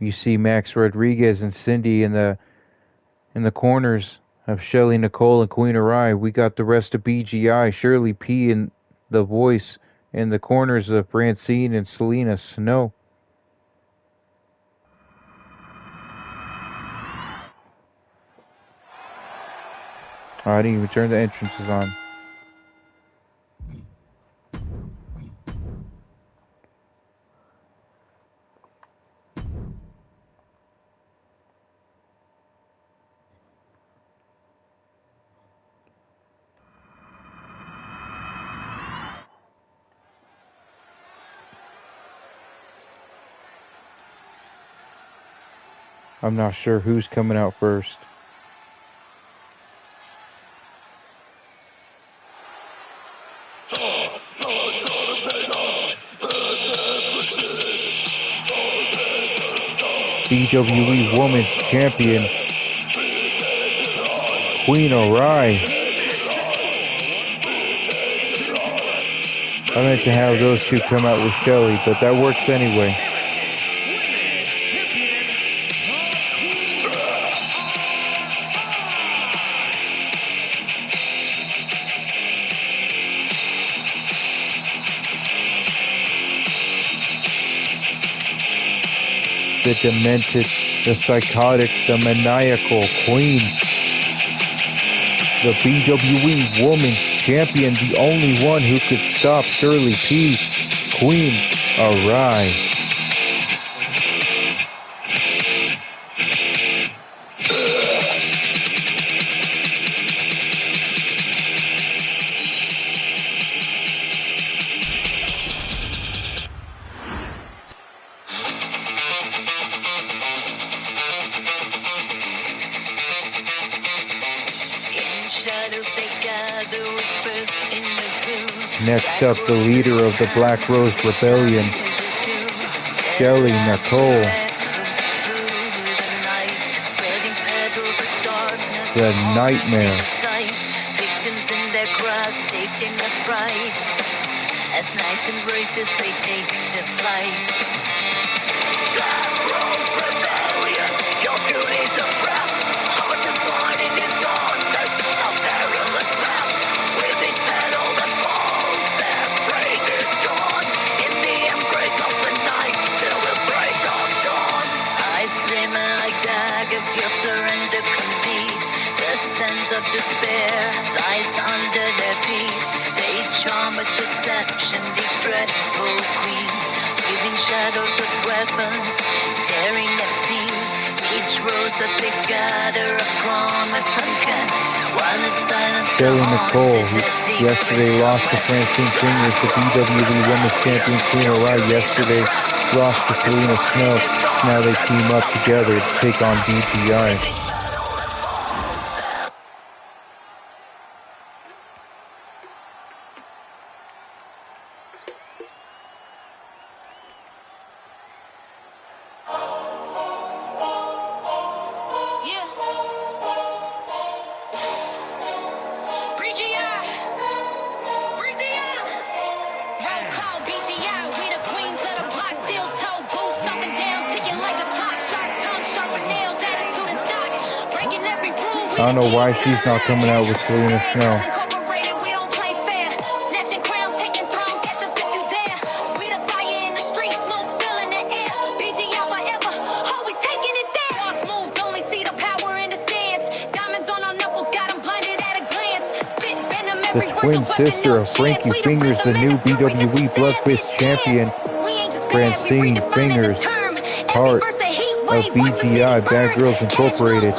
You see Max Rodriguez and Cindy in the corners of Shelly Nicole and Queen Orion. We got the rest of BGI, Shirley P and the Voice in the corners of Francine and Selena Snow. Oh, I didn't even turn the entrances on. I'm not sure who's coming out first. BWE Women's Champion, Queen Orion. I meant to have those two come out with Shelly, but that works anyway. The demented, the psychotic, the maniacal queen. The BWE Women's Champion, the only one who could stop Shirley P. Queen Orion. Next up, the leader of the Black Rose Rebellion, Shelly Nicole. The Nightmare. Victims in their cries, tasting the fright. As night embraces, they take to flight. Black Rose Rebellion, your beauty's a trap. Hearts entwined in the darkness, a perilous map. With these petals that falls, their fate is torn. In the embrace of the night, till the break of dawn. Eyes gleaming like daggers, your surrender complete. The sense of despair lies under their feet. They charm with deception, these dreadful queens. Weaving shadows with weapons, tearing at seams. Each rose that they scatter a promise unkept. While in silence Shelly Nicole, who yesterday lost to Francine Fingers, the BWE Women's Champion. Queen Orion yesterday lost to Selena Snow. Now they team up together to take on BGI. I don't know why she's not coming out with Selena Snow. The twin sister of Frankie Fingers, the new BWE Bloodfist champion, Francine Fingers, part of BGI, Bad Girls Incorporated.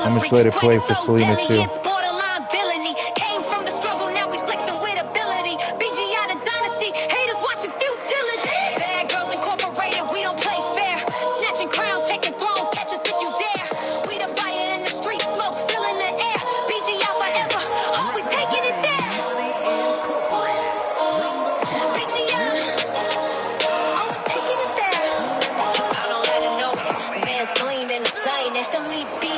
I'm just let it play for Selena too. Borderline villainy. Came from the struggle, now we flexing with ability. BGI the dynasty, haters watching futility. Bad girls incorporated, we don't play fair. Snatching crowns, taking thrones, catch us if you dare. We the fire in the street, smoke filling the air. BGI forever, always taking it there. BGI, always taking it there. I don't let it know, man's clean in the sign, that's the lead beat.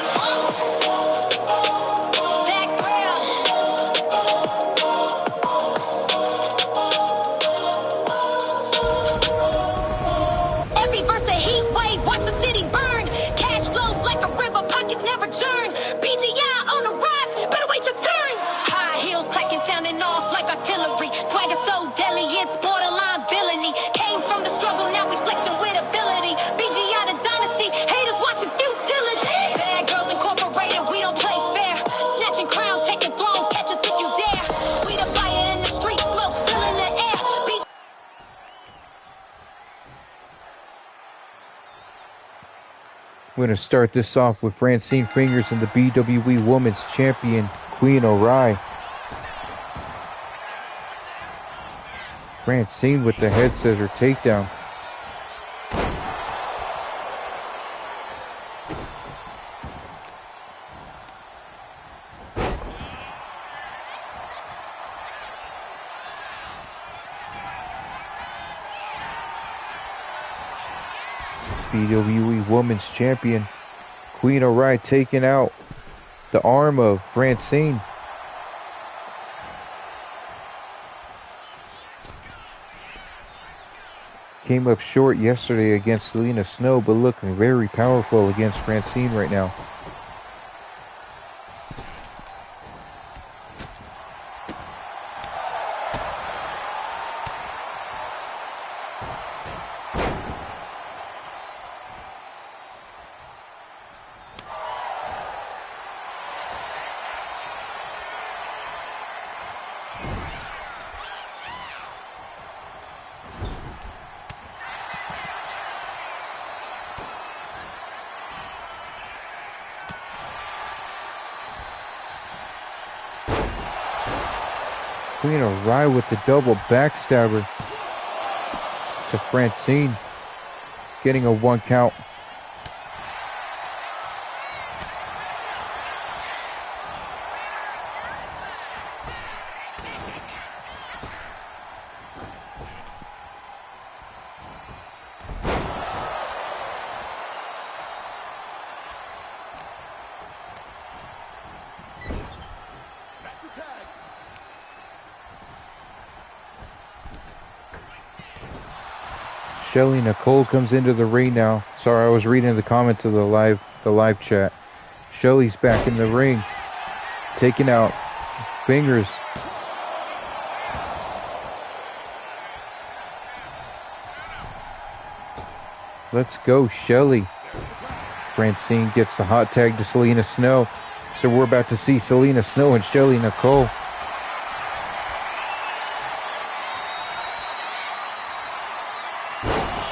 Every verse a heat wave, watch the city burn. Cash flows like a river, pockets never churn. BGI on the rise, better wait your turn. High heels clacking, sounding off like artillery. Swagger so deadly, it's borderline villainy. Came from the struggle, now we flexing with ability. BGI the dynasty, haters watching futility. Bad girls incorporated, we don't play fair. Snatching crowns, taking thrones, catch us if you dare. We the fire in the street, smoke filling the air. We're going to start this off with Francine Fingers and the BWE Women's Champion, Queen O'Rai. Francine with the head scissor takedown. BWE Women's Champion, Queen O'Rai taking out the arm of Francine. Came up short yesterday against Selena Snow, but looking very powerful against Francine right now. Queen O'Rai with the double backstabber to Francine, getting a 1 count. Shelly Nicole comes into the ring now. Sorry, I was reading the comments of the live chat. Shelly's back in the ring, taking out Fingers. Let's go, Shelly. Francine gets the hot tag to Selena Snow. So we're about to see Selena Snow and Shelly Nicole.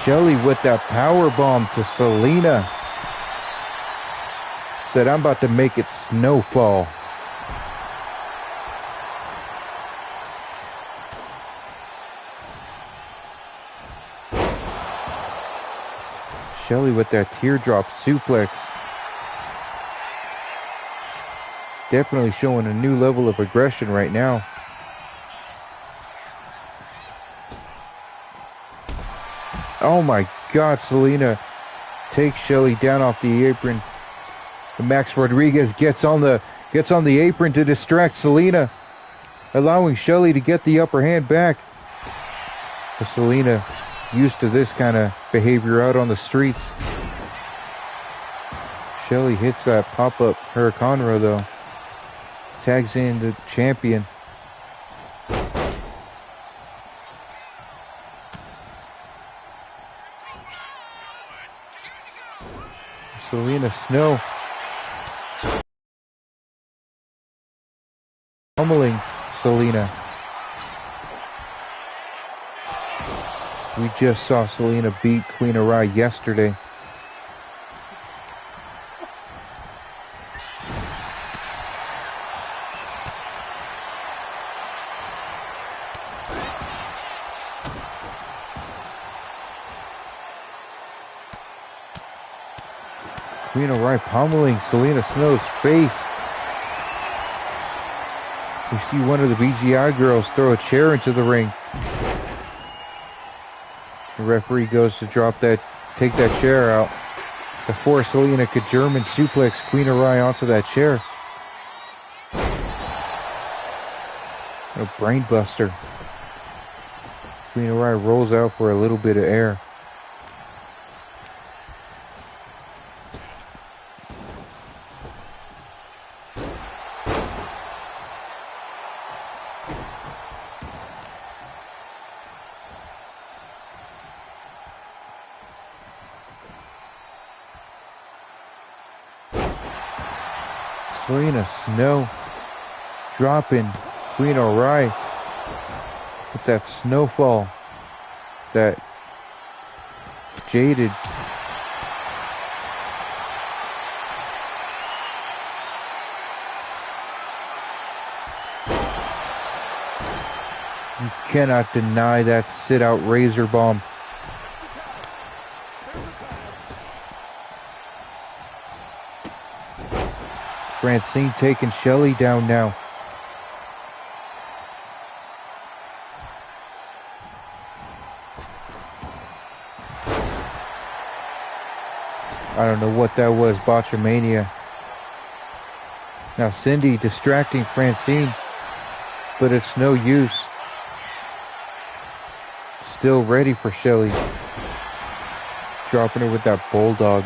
Shelly with that power bomb to Selena. Said, I'm about to make it snowfall. Shelly with that teardrop suplex. Definitely showing a new level of aggression right now. Oh my God, Selena takes Shelly down off the apron. And Max Rodriguez gets on the apron to distract Selena, allowing Shelly to get the upper hand back. But Selena used to this kind of behavior out on the streets. Shelly hits that pop-up Hurricanrana though. Tags in the champion. Selena Snow pummeling Selena. We just saw Selena beat Queen O'Rai yesterday. Queen O'Reilly pummeling Selena Snow's face. We see one of the BGI girls throw a chair into the ring. The referee goes to take that chair out before Selena could German suplex Queen O'Reilly onto that chair. A brain buster. Queen O'Reilly rolls out for a little bit of air. Selena Snow dropping Queen O'Reilly with that snowfall, that jaded. You cannot deny that sit-out razor bomb. Francine taking Shelly down now. I don't know what that was, Botchamania. Now Cindy distracting Francine, but it's no use. Still ready for Shelly. Dropping her with that bulldog.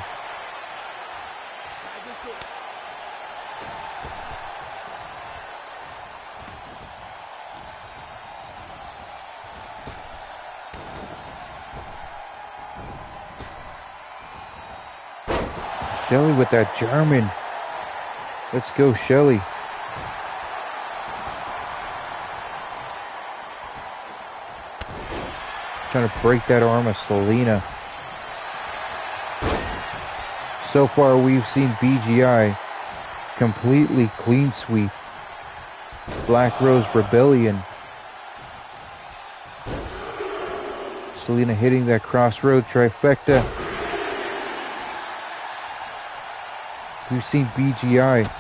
Shelly with that German. Let's go, Shelly. Trying to break that arm of Selena. So far, we've seen BGI completely clean sweep Black Rose Rebellion. Selena hitting that crossroad trifecta. We've seen BGI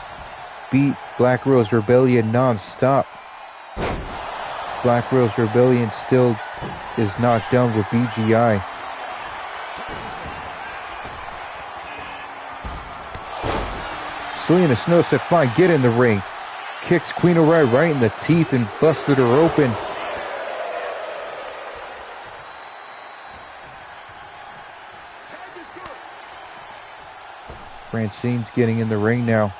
beat Black Rose Rebellion non-stop. Black Rose Rebellion still is not done with BGI. Selena Snow said, fine, get in the ring. Kicks Queen O'Reilly right in the teeth and busted her open. Francine's getting in the ring now.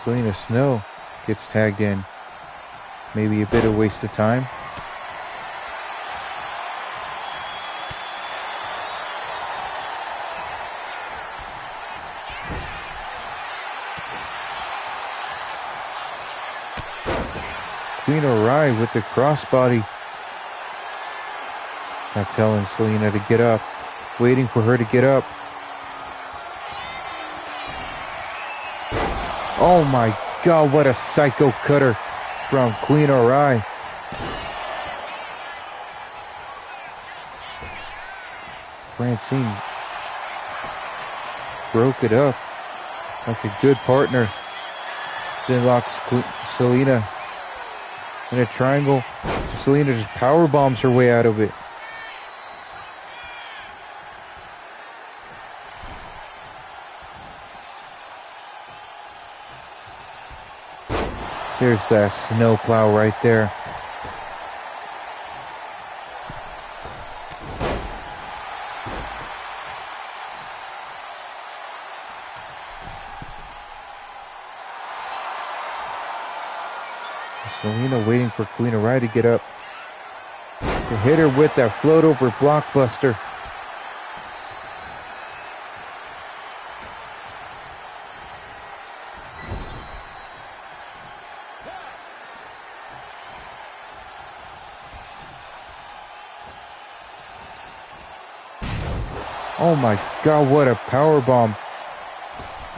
Selena Snow gets tagged in. Maybe a bit of waste of time. Queen O'Reilly with the crossbody. Not telling Selena to get up. Waiting for her to get up. Oh my God, what a psycho cutter from Queen O'Reilly. Francine broke it up like a good partner. Then locks Selena in a triangle. Selena just power bombs her way out of it. There's that snowplow right there. Selena waiting for Queen O'Reilly to get up to hit her with that float over blockbuster. Oh my God, what a power bomb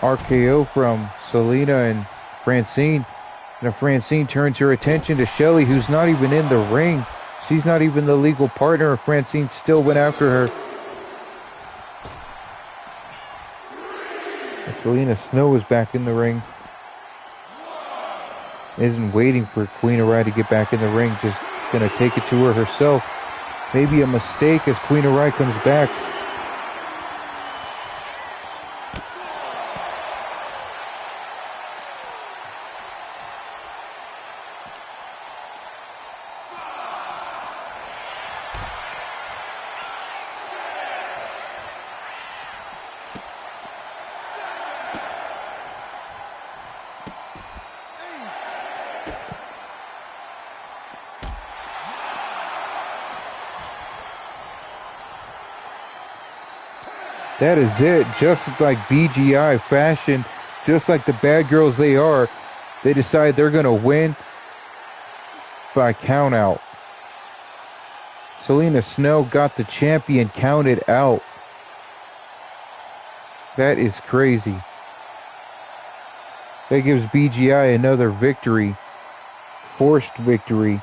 RKO from Selena and Francine. And Francine turns her attention to Shelly, who's not even in the ring. She's not even the legal partner. Francine still went after her. And Selena Snow is back in the ring. Isn't waiting for Queen of Rye to get back in the ring. Just gonna take it to her herself. Maybe a mistake as Queen of Rye comes back. That is it. Just like BGI fashion, just like the bad girls they are, they decide they're going to win by count out. Selena Snow got the champion counted out. That is crazy. That gives BGI another victory, forced victory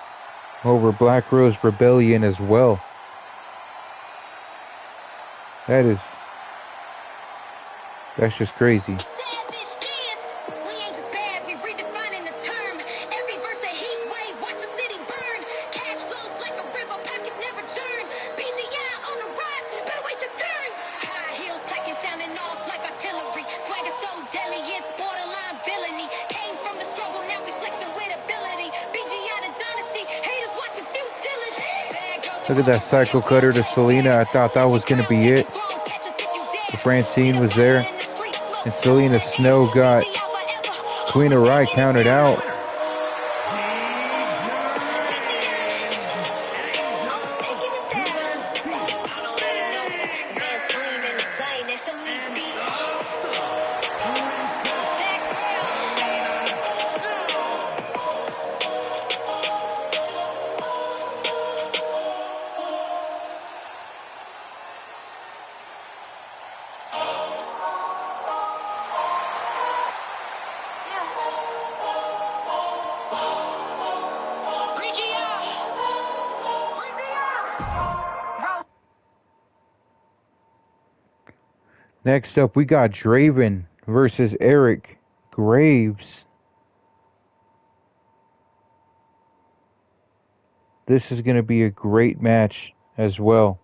over Black Rose Rebellion as well. That's just crazy. Look at that cycle cutter to Selena. I thought that was going to be it. But Francine was there. And Selena Snow got Queen of Rye counted out. Next up, we got Draven versus Eric Graves. This is going to be a great match as well.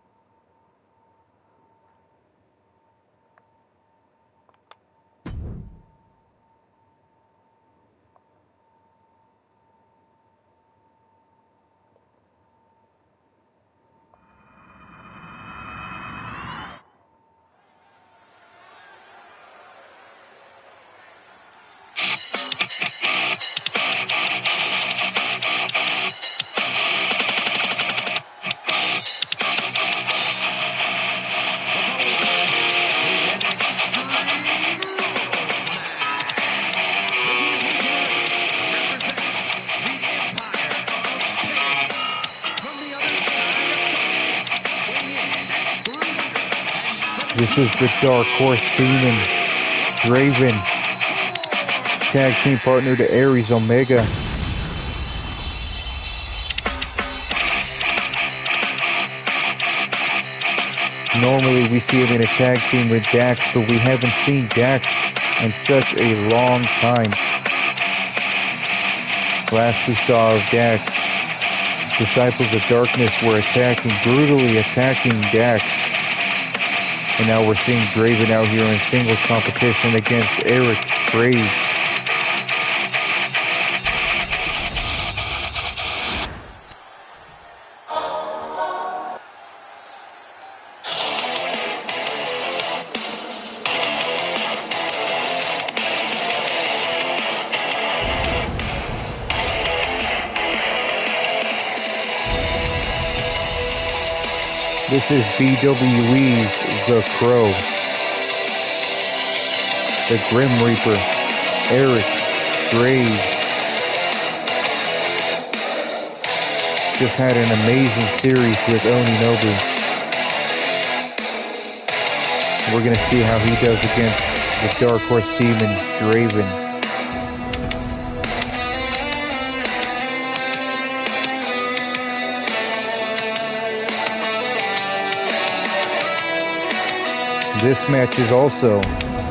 This is the Dark Horse Demon, Draven, tag team partner to Aries Omega. Normally we see him in a tag team with Dax, but we haven't seen Dax in such a long time. Last we saw of Dax, Disciples of Darkness were brutally attacking Dax. And now we're seeing Draven out here in singles competition against Eric Graves. This is BWE's The Crow, the Grim Reaper, Eric Graves. Just had an amazing series with Oninobu. We're going to see how he does against the Dark Horse Demon, Draven. This match is also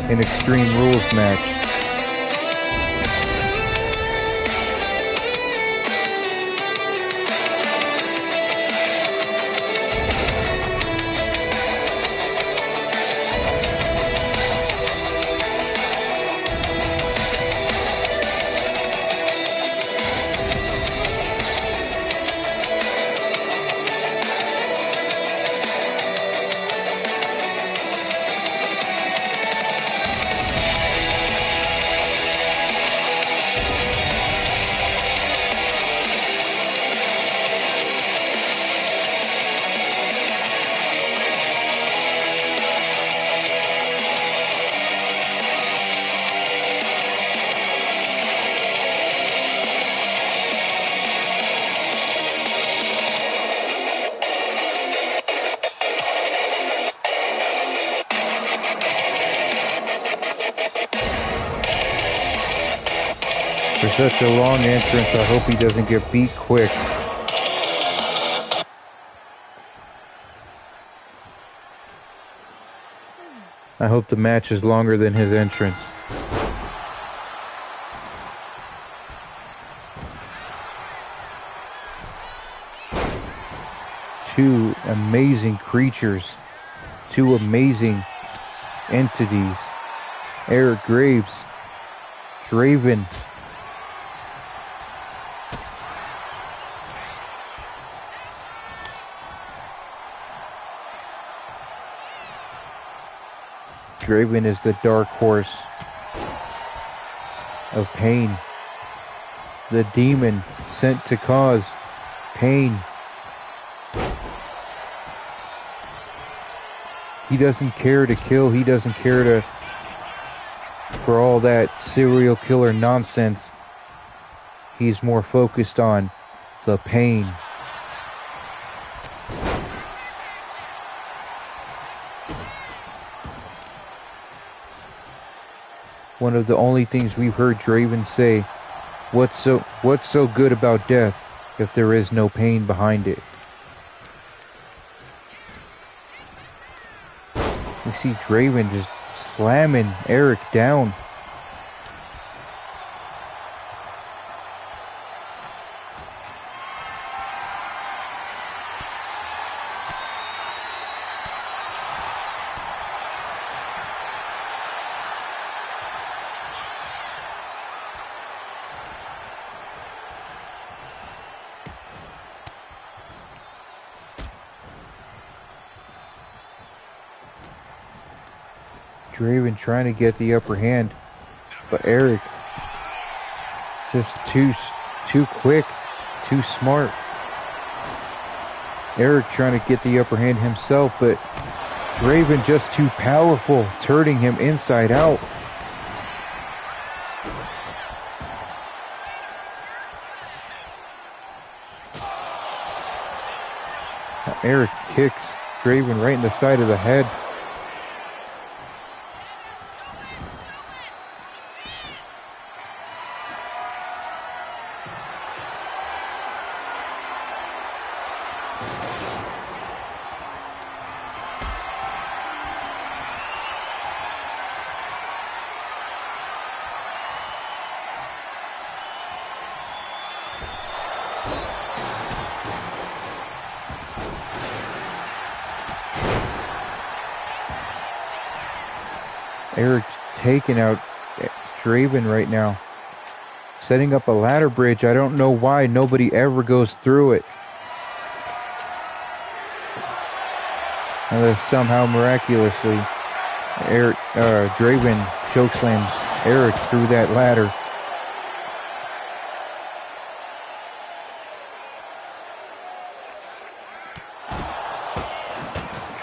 an Extreme Rules match. For such a long entrance, I hope he doesn't get beat quick. I hope the match is longer than his entrance. Two amazing creatures. Two amazing entities. Eric Graves. Draven. Draven is the dark horse of pain. The demon sent to cause pain. He doesn't care to kill. He doesn't care for all that serial killer nonsense. He's more focused on the pain. One of the only things we've heard Draven say, what's so good about death if there is no pain behind it? We see Draven just slamming Eric down. Draven trying to get the upper hand, but Eric just too quick, too smart. Eric trying to get the upper hand himself, but Draven just too powerful, turning him inside out. Eric kicks Draven right in the side of the head. Eric taking out Draven right now. Setting up a ladder bridge. I don't know why nobody ever goes through it. Unless somehow miraculously Draven chokeslams Eric through that ladder.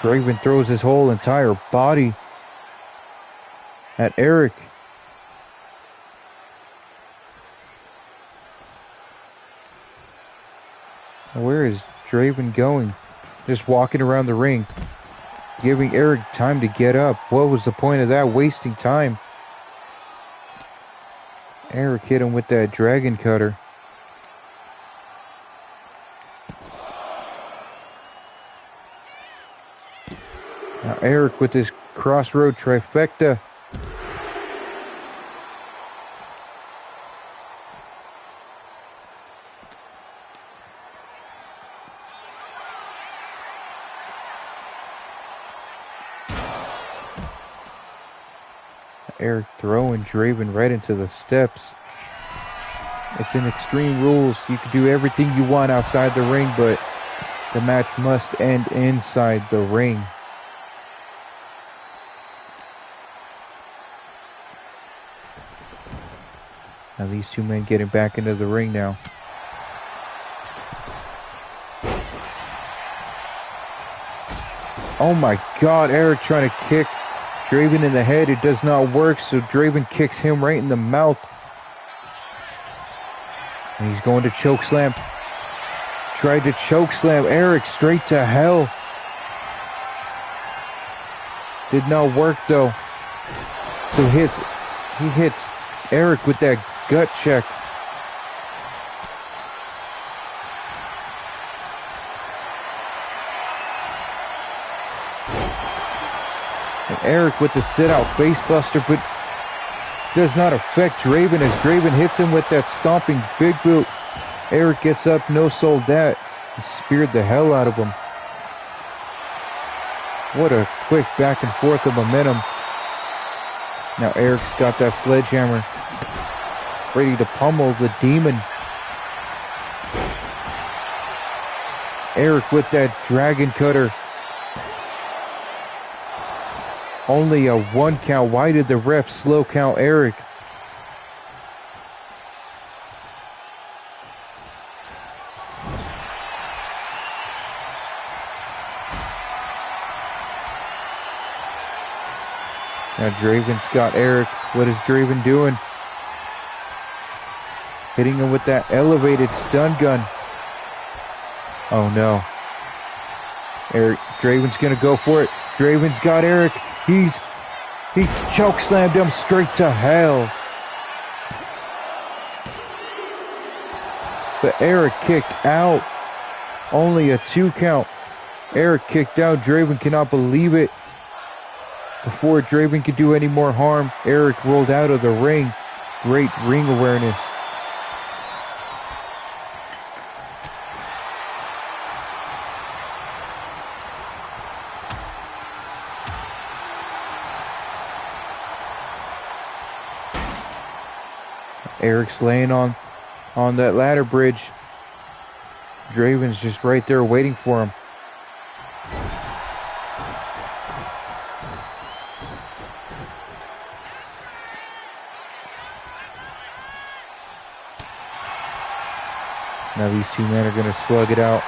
Draven throws his whole entire body at Eric. Where is Draven going? Just walking around the ring. giving Eric time to get up. What was the point of that? Wasting time. Eric hit him with that dragon cutter. Now Eric with his crossroad trifecta. Eric throwing Draven right into the steps. It's in Extreme Rules. You can do everything you want outside the ring, but the match must end inside the ring. Now these two men getting back into the ring now. Oh my God, Eric trying to kick Draven in the head. It does not work, so Draven kicks him right in the mouth. And he's going to chokeslam. Tried to chokeslam Eric straight to hell. Did not work though. So he hits Eric with that gut check. And Eric with the sit-out facebuster, but does not affect Draven as Draven hits him with that stomping big boot. Eric gets up, no-sold that, and speared the hell out of him. What a quick back and forth of momentum. Now Eric's got that sledgehammer, ready to pummel the demon. Eric with that dragon cutter. Only a 1 count. Why did the ref slow count Eric? Now Draven's got Eric. What is Draven doing? Hitting him with that elevated stun gun. Oh no. Draven's gonna go for it. Draven's got Eric. He chokeslammed him straight to hell. But Eric kicked out. Only a 2 count. Eric kicked out. Draven cannot believe it. Before Draven could do any more harm, Eric rolled out of the ring. Great ring awareness. Eric's laying on that ladder bridge. Draven's just right there waiting for him. Now these two men are going to slug it out.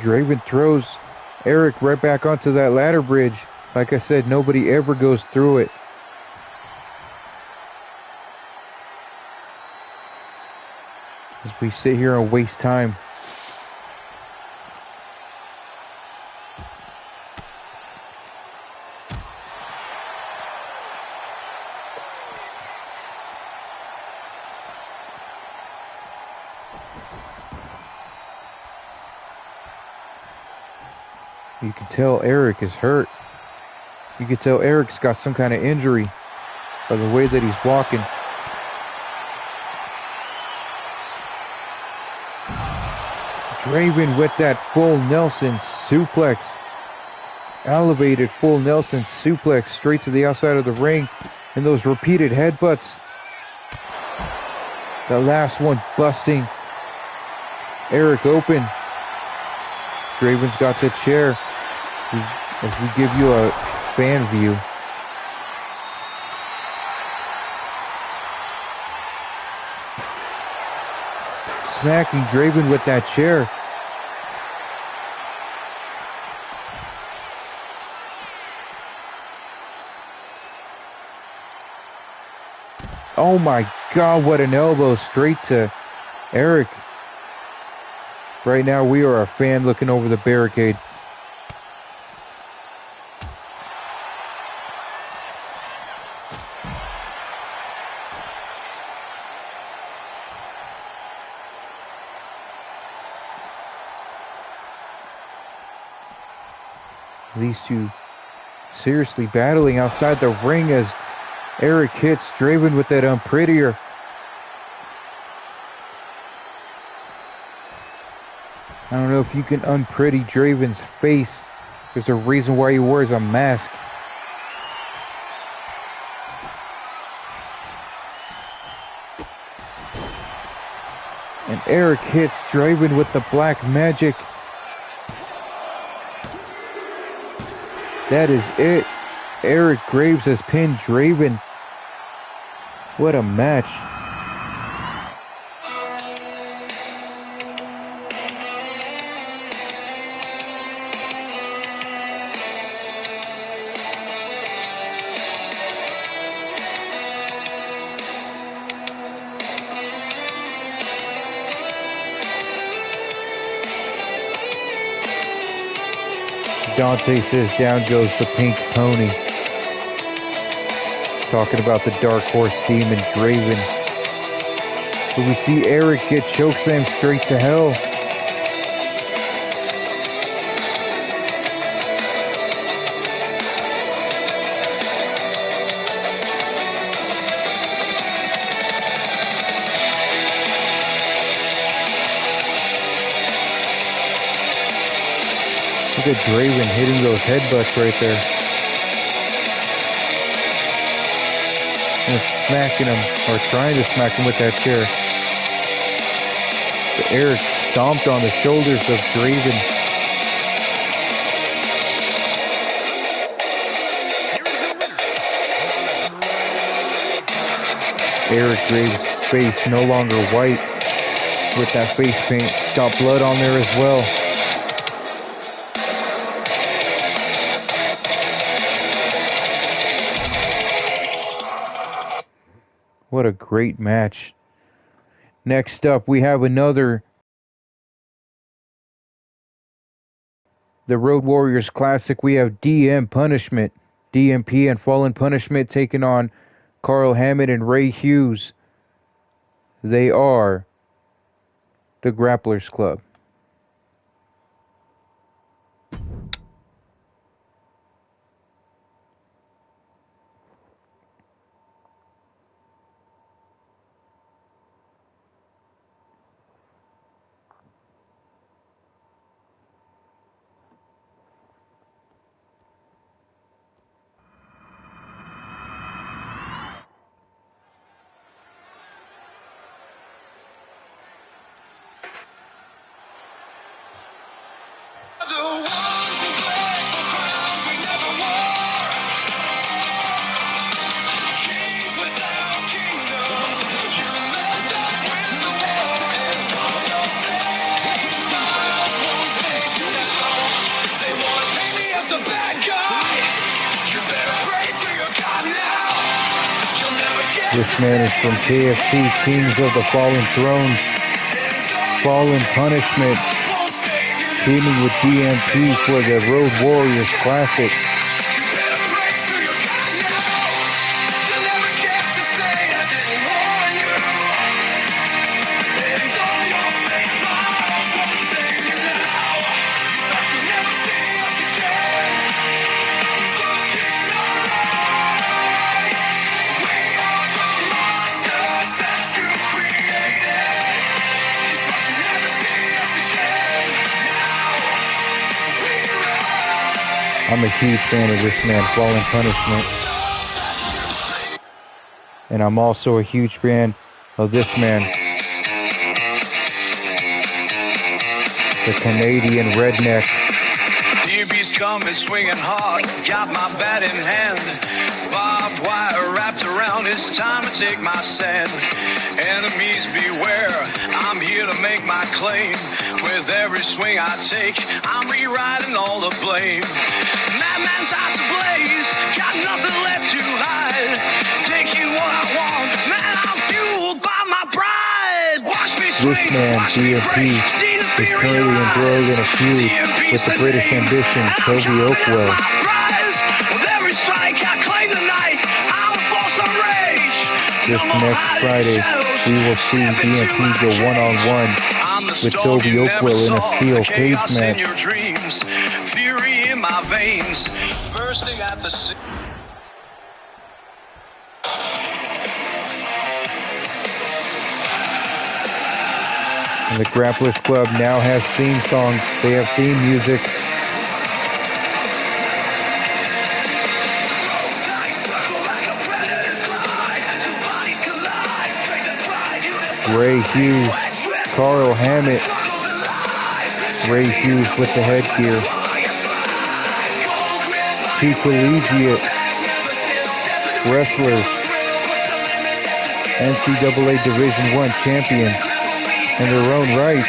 Draven throws Eric right back onto that ladder bridge. Like I said, nobody ever goes through it. As we sit here and waste time. You can tell Eric is hurt. You can tell Eric's got some kind of injury by the way that he's walking. Draven with that full Nelson suplex. Elevated full Nelson suplex straight to the outside of the ring. And those repeated headbutts. The last one busting Eric open. Draven's got the chair. As we give you a fan view. Smacking Draven with that chair. Oh my God, what an elbow straight to Eric. Right now we are a fan looking over the barricade. These two seriously battling outside the ring as Eric hits Draven with that unprettier. I don't know if you can unpretty Draven's face. There's a reason why he wears a mask. And Eric hits Draven with the black magic. That is it. Eric Graves has pinned Draven. What a match. Dante says down goes the pink pony. Talking about the Dark Horse Demon Draven. But we see Eric get chokeslammed straight to hell. Look at Draven hitting those headbutts right there. And smacking him, or trying to smack him with that chair. But Eric stomped on the shoulders of Draven. Eric Graves' face no longer white with that face paint. Got blood on there as well. What a great match. Next up, we have the Road Warriors Classic. We have DMPunishment, DMP and Fallen Punishment taking on Carl Hammond and Ray Hughes. They are the Grapplers Club. This man is from KFC, Kings of the Fallen Throne, Fallen Punishment, teaming with DMP for the Road Warriors Classic. I'm a huge fan of this man, Fallen Punishment. And I'm also a huge fan of this man, the Canadian Redneck. DB's coming swinging hard, got my bat in hand. Barbed wire wrapped around, it's time to take my stand. Enemies beware, I'm here to make my claim. With every swing I take, I'm rewriting all the blame. Madman's eyes ablaze, got nothing left to hide. Taking what I want, man, This man, DMP, is currently embroiled in a feud with the British ambition, Toby Oakwell. This next Friday, we will see DMP go one-on-one with Toby Oakwell in a steel cage match. Fury in my veins, bursting at the seams. And the Grapplers Club now has theme songs. They have theme music. Ray Hughes, Carl Hammett. Ray Hughes with the headgear. Two collegiate wrestlers, NCAA Division I champions in their own right.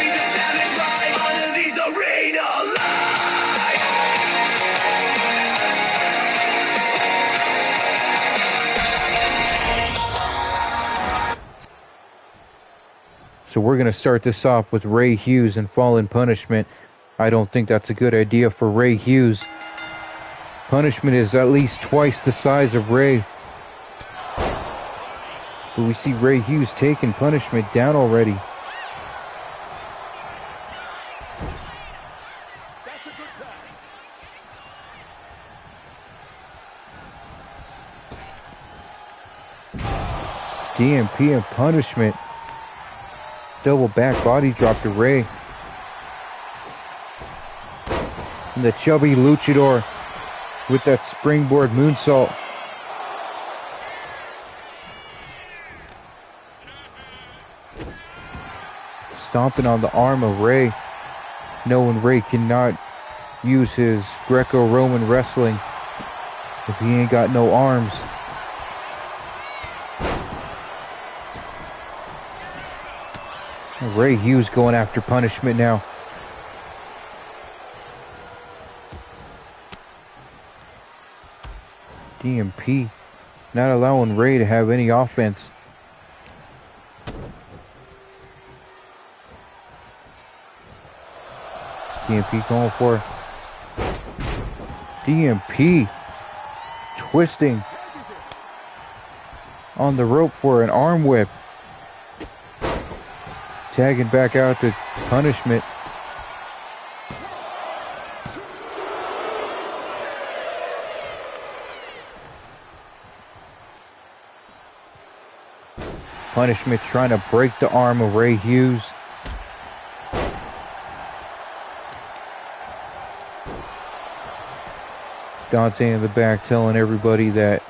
So we're going to start this off with Ray Hughes and Fallen Punishment. I don't think that's a good idea for Ray Hughes. Punishment is at least twice the size of Ray. But we see Ray Hughes taking Punishment down already. DMP and Punishment. Double back body drop to Ray. And the chubby luchador with that springboard moonsault. Stomping on the arm of Ray. Knowing Ray cannot use his Greco-Roman wrestling if he ain't got no arms. Ray Hughes going after Punishment now. DMP not allowing Ray to have any offense. DMP going for DMP twisting on the rope for an arm whip. Tagging back out to Punishment. Punishment trying to break the arm of Ray Hughes. Dante in the back telling everybody that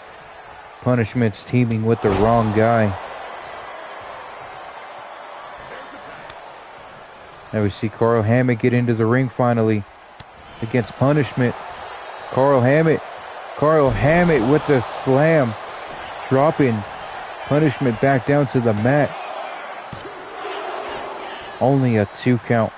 Punishment's teaming with the wrong guy. Now we see Carl Hammett get into the ring finally against Punishment. Carl Hammett with the slam, dropping Punishment back down to the mat. Only a 2 count.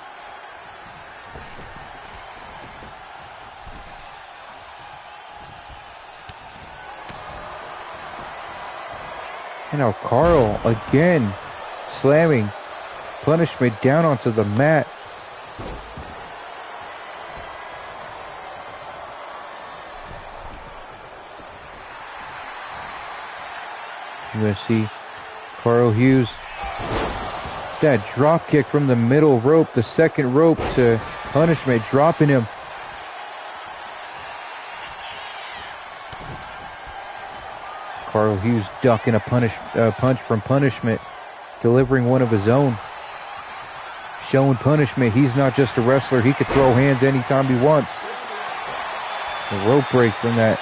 And now Carl again slamming Punishment down onto the mat. You're going to see Carl Hughes. That drop kick from the middle rope, the second rope to Punishment, dropping him. Carl Hughes ducking a punch from Punishment, delivering one of his own. Showing Punishment he's not just a wrestler, he could throw hands anytime he wants. The rope break from that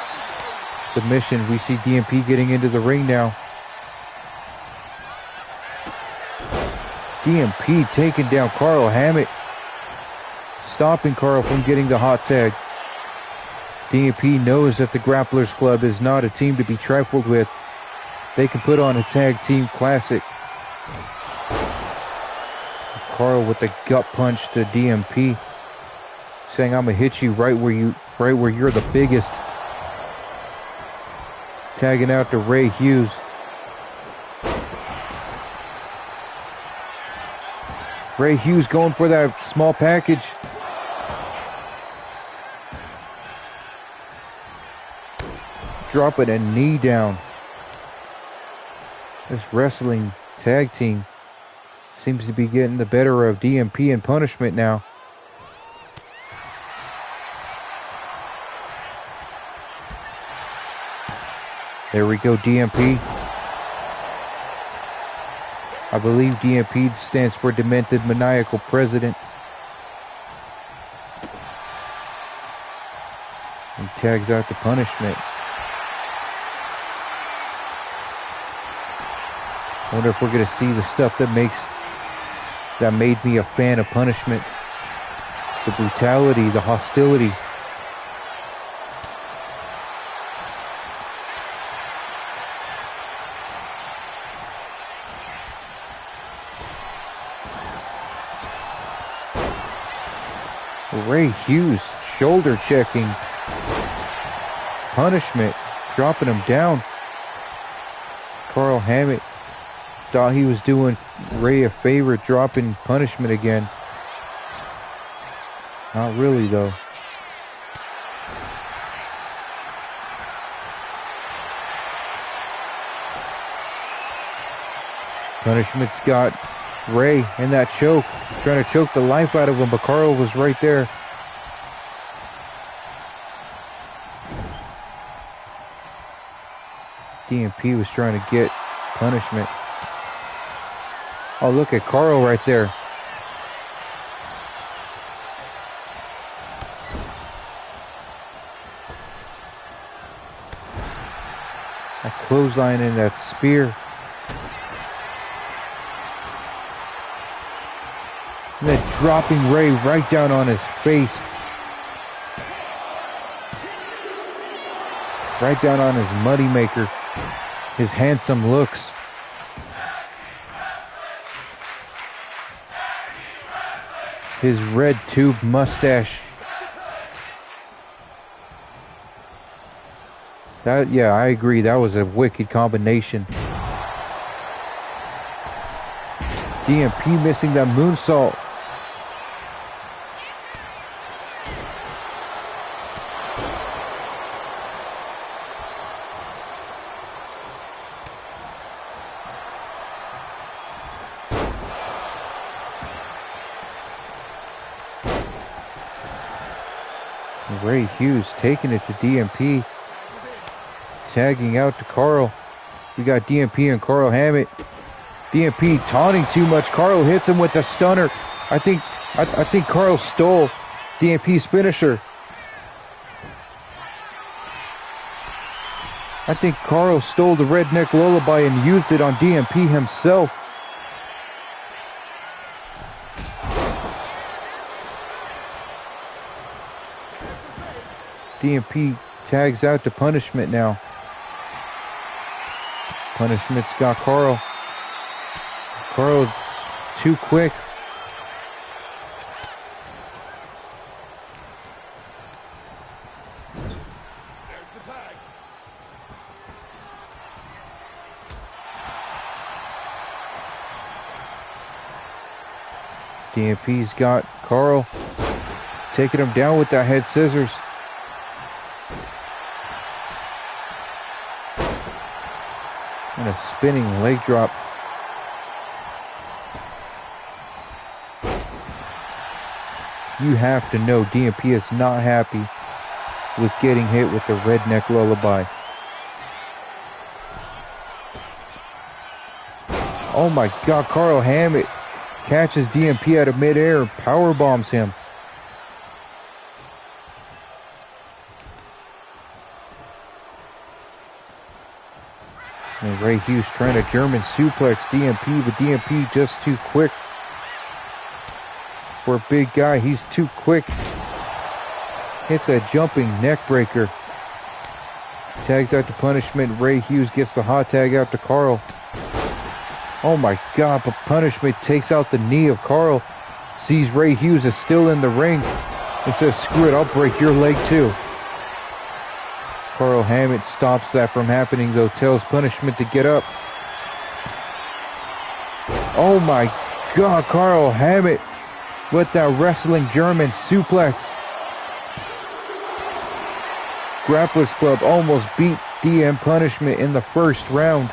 submission. We see DMP getting into the ring now. DMP taking down Carl Hammett, stopping Carl from getting the hot tag. DMP knows that the Grapplers Club is not a team to be trifled with. They can put on a tag team classic. Carl with the gut punch to DMP, saying, "I'm gonna hit you right where you're the biggest." Tagging out to Ray Hughes. Ray Hughes going for that small package. Dropping a knee down. This wrestling tag team seems to be getting the better of DMP and Punishment now. There we go, DMP. I believe DMP stands for Demented Maniacal President. He tags out the Punishment. I wonder if we're going to see the stuff that made me a fan of Punishment. The brutality, the hostility. Ray Hughes shoulder checking Punishment, dropping him down. Carl Hammett thought he was doing Ray a favor, dropping Punishment again. Not really though. Punishment's got Ray in that choke, trying to choke the life out of him, but Carl was right there. DMP was trying to get Punishment. Oh, look at Carl right there. That clothesline and that spear. And then dropping Ray right down on his face. Right down on his moneymaker. His handsome looks. His red tube mustache. Yeah, I agree. That was a wicked combination. DMP missing that moonsault. Ray Hughes taking it to DMP. Tagging out to Carl. We got DMP and Carl Hammett. DMP taunting too much. Carl hits him with a stunner. I think Carl stole DMP's finisher. I think Carl stole the Redneck Lullaby and used it on DMP himself. DMP tags out to Punishment now. Punishment's got Carl. Carl too quick. DMP's got Carl. Taking him down with that head scissors. And a spinning leg drop. You have to know DMP is not happy with getting hit with the Redneck Lullaby. Oh my God, Carl Hammett catches DMP out of midair and power bombs him. And Ray Hughes trying to German suplex DMP, but DMP just too quick. For a big guy, he's too quick. Hits a jumping neck breaker. Tags out to Punishment. Ray Hughes gets the hot tag out to Carl. Oh my God, but Punishment takes out the knee of Carl. Sees Ray Hughes is still in the ring and says, screw it, I'll break your leg too. Carl Hammett stops that from happening though, tells Punishment to get up. Oh my God, Carl Hammett with that wrestling German suplex. Grapplers Club almost beat DMPunishment in the first round.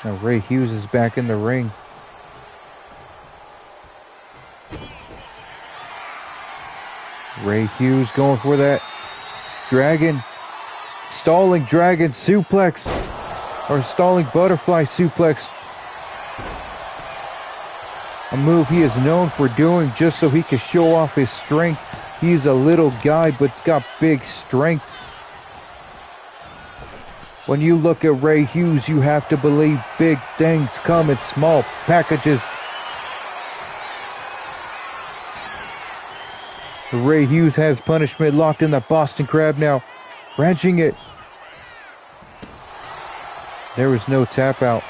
Now Ray Hughes is back in the ring. Ray Hughes going for that dragon, stalling dragon suplex, or stalling butterfly suplex. A move he is known for doing just so he can show off his strength. He's a little guy, but he's got big strength. When you look at Ray Hughes, you have to believe big things come in small packages. Ray Hughes has Punishment locked in the Boston Crab now, wrenching it. There was no tap out.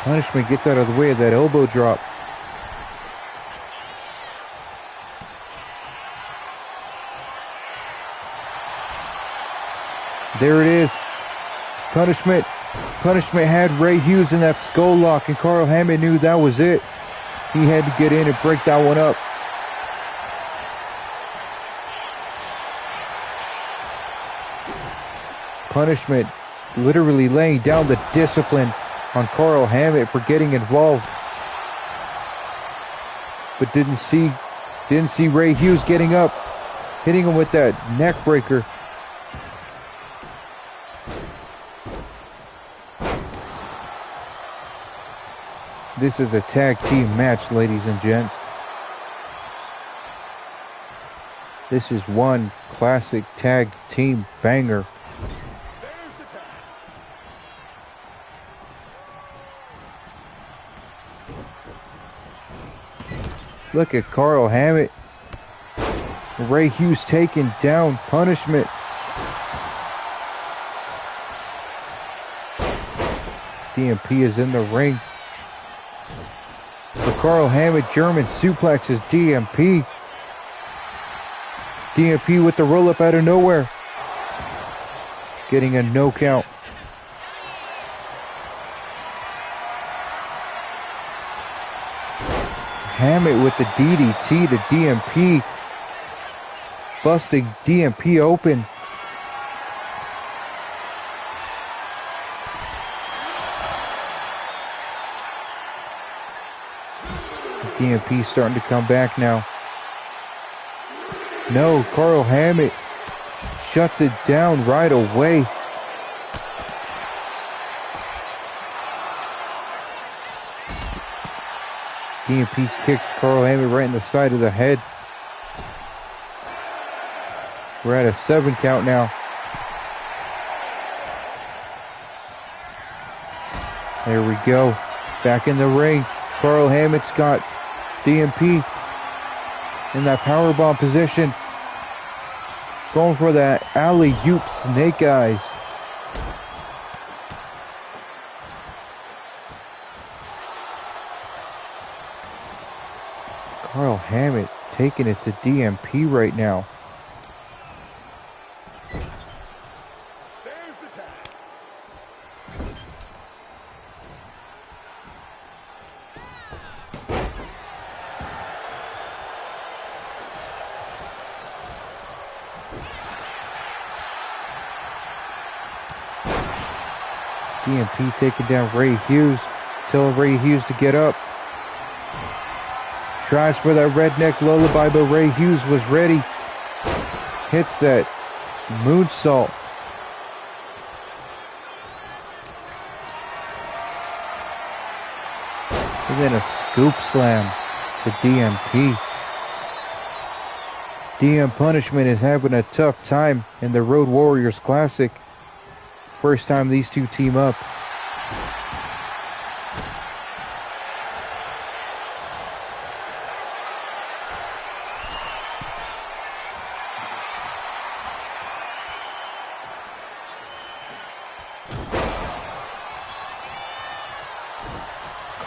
Punishment gets out of the way of that elbow drop. There it is. Punishment had Ray Hughes in that skull lock, and Carl Hammett knew that was it. He had to get in and break that one up. Punishment literally laying down the discipline on Carl Hammett for getting involved. But didn't see Ray Hughes getting up, hitting him with that neck breaker. This is a tag team match, ladies and gents. This is one classic tag team banger. Look at Carl Hammett. Ray Hughes taking down Punishment. DMP is in the ring. For Carl Hammett, German suplexes DMP. DMP with the roll-up out of nowhere. Getting a no count. Hammett with the DDT to DMP. Busting DMP open. DMP starting to come back now. No, Carl Hammett shuts it down right away. DMP kicks Carl Hammett right in the side of the head. We're at a 7 count now. There we go. Back in the ring. Carl Hammett's got DMP in that powerbomb position. Going for that alley-oop snake eyes. Carl Hammett taking it to DMP right now. There's the tag. DMP taking down Ray Hughes. Telling Ray Hughes to get up. Tries for that redneck lullaby, but Ray Hughes was ready. Hits that moonsault. And then a scoop slam to DMP. DMPunishment is having a tough time in the Road Warriors Classic. First time these two team up.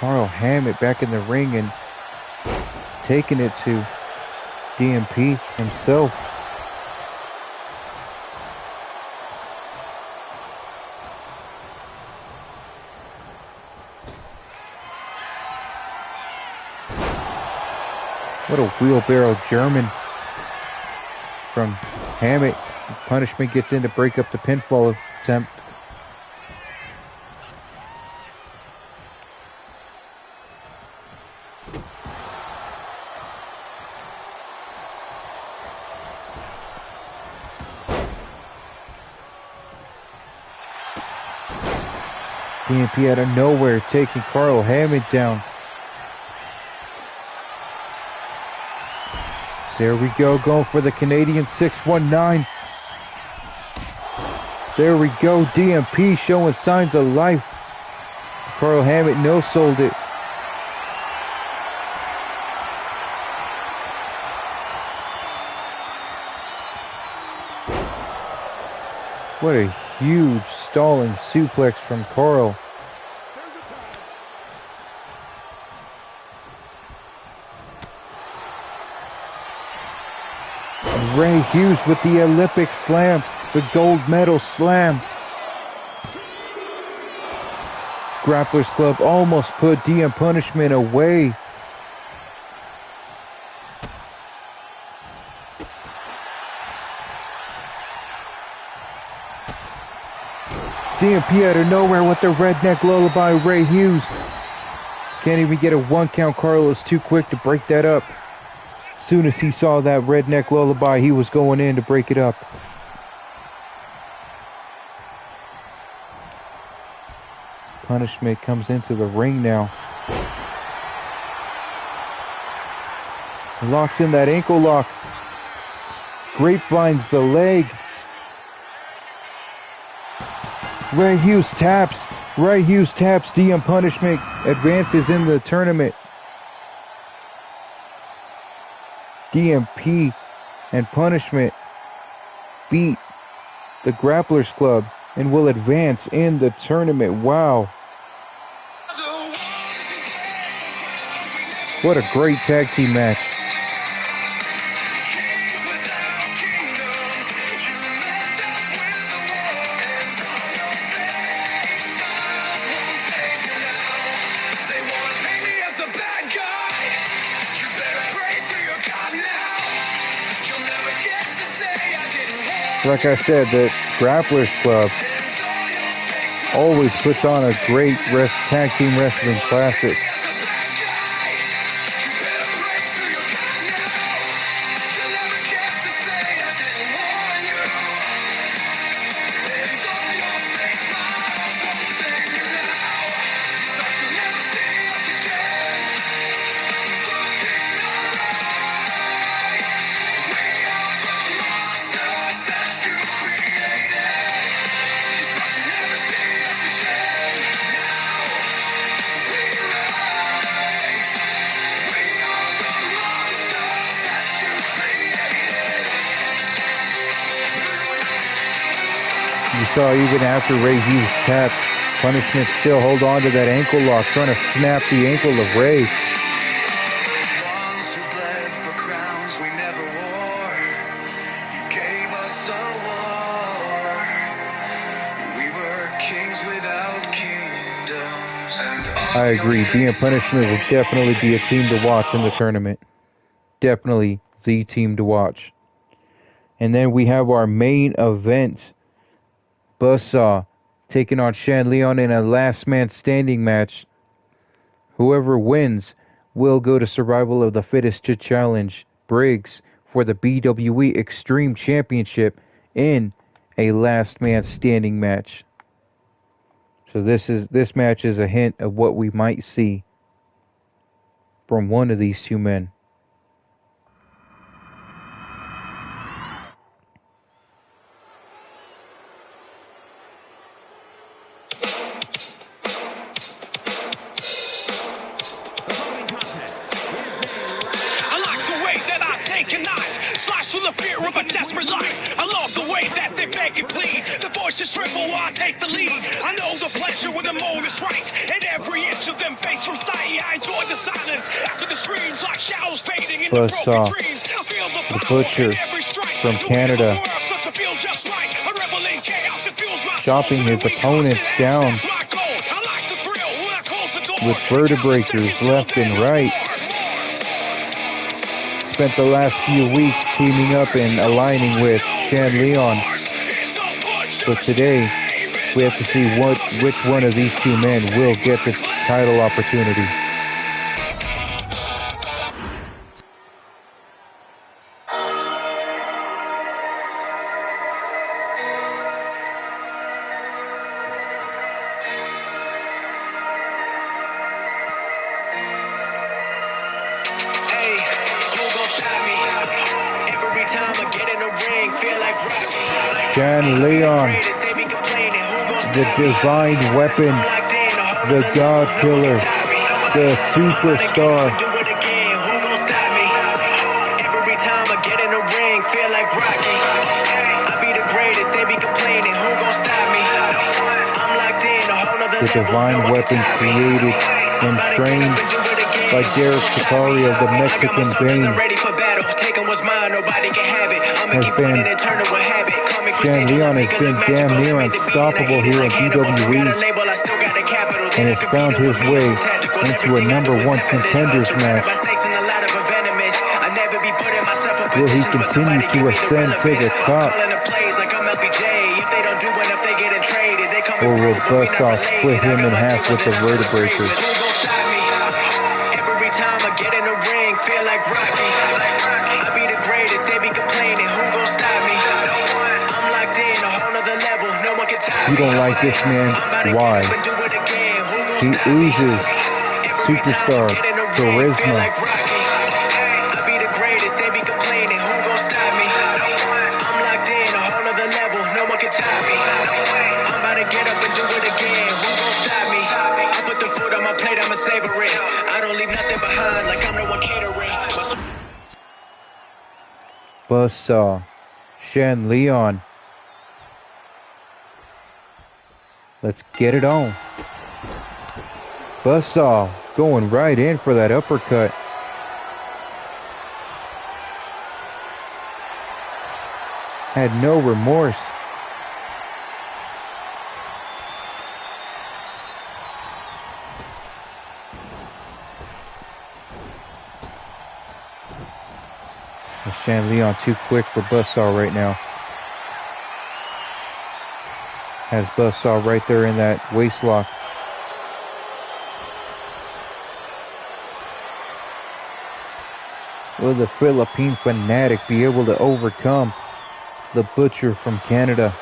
Carl Hammett back in the ring and taking it to DMP himself. What a wheelbarrow German from Hammett. Punishment gets in to break up the pinfall attempt. DMP out of nowhere taking Carl Hammett down. There we go, going for the Canadian 619. There we go, DMP showing signs of life. Carl Hammett no-sold it. What a huge stalling suplex from Carl. Ray Hughes with the Olympic slam, the gold medal slam. Grapplers Club almost put DMPunishment away. DMP out of nowhere with the redneck lullaby, Ray Hughes. Can't even get a 1 count. Carl is too quick to break that up. As soon as he saw that redneck lullaby, he was going in to break it up. Punishment comes into the ring now. Locks in that ankle lock. Grapevines the leg. Ray Hughes taps. Ray Hughes taps. DMPunishment advances in the tournament. DMP and Punishment beat the Grapplers Club and will advance in the tournament. Wow. What a great tag team match. Like I said, the Grapplers Club always puts on a great tag team wrestling classic. You saw even after Ray Hughes tapped, Punishment still hold on to that ankle lock, trying to snap the ankle of Ray. I agree. DMPunishment will definitely be a team to watch in the tournament. Definitely the team to watch. And then we have our main event. Buzzsaw taking on Shan in a last man standing match. Whoever wins will go to Survival of the Fittest to challenge Briggs for the BWE Xtreme Championship in a last man standing match. So this match is a hint of what we might see from one of these two men. I like the way that I take a knife, slice through the fear of a desperate life. I love the way that they beg and plead. The voices triple while I take the lead. I know the pleasure when the moment is right. And every inch of them face from sight. I enjoy the silence after the screams like shadows fading in the broken Buzzsaw, dreams. I feel the the power Butcher in every strike. from The Canada, way the world starts to feel just right. A rebel in chaos, it fuels my soul. chopping his opponents down with vertebreakers left and right. Spent the last few weeks teaming up and aligning with Shan Leon. But today, we have to see which one of these two men will get the title opportunity. Shan Leon, the divine weapon, the God Killer, the superstar. Every time I get in the ring, feel like Rocky. I be the greatest, they be complaining, who gon' stop me? I'm locked in a whole nother The divine weapon created and trained by Derek Sakari of the Mexican Bane has been Shan Leon has been damn near unstoppable here in BWE and has found his way into a #1 contenders match. Will he continue to ascend to the top? Or will Buzzsaw split him in half with the vertebreaker? Every time I get in the ring, feel like Rocky. I be the greatest, they be complaining, who gon' stop me? I'm locked in a whole nother level, no one can top me. You don't like this man? Why? He oozes superstar charisma. I be the greatest, they be complaining, who gon' stop me? I'm locked in a whole nother level, no one can top me. I'm about to get up and do it again, who gon' stop me? I put the food on my plate, I'ma savor it. I don't leave nothing behind, like I'm the one catering. Buzzsaw, Shan Leon. Let's get it on. Buzzsaw going right in for that uppercut. Had no remorse. Shan Leon too quick for Buzzsaw right now. Has Buzzsaw right there in that waist lock. Will the Philippine fanatic be able to overcome the Butcher from Canada?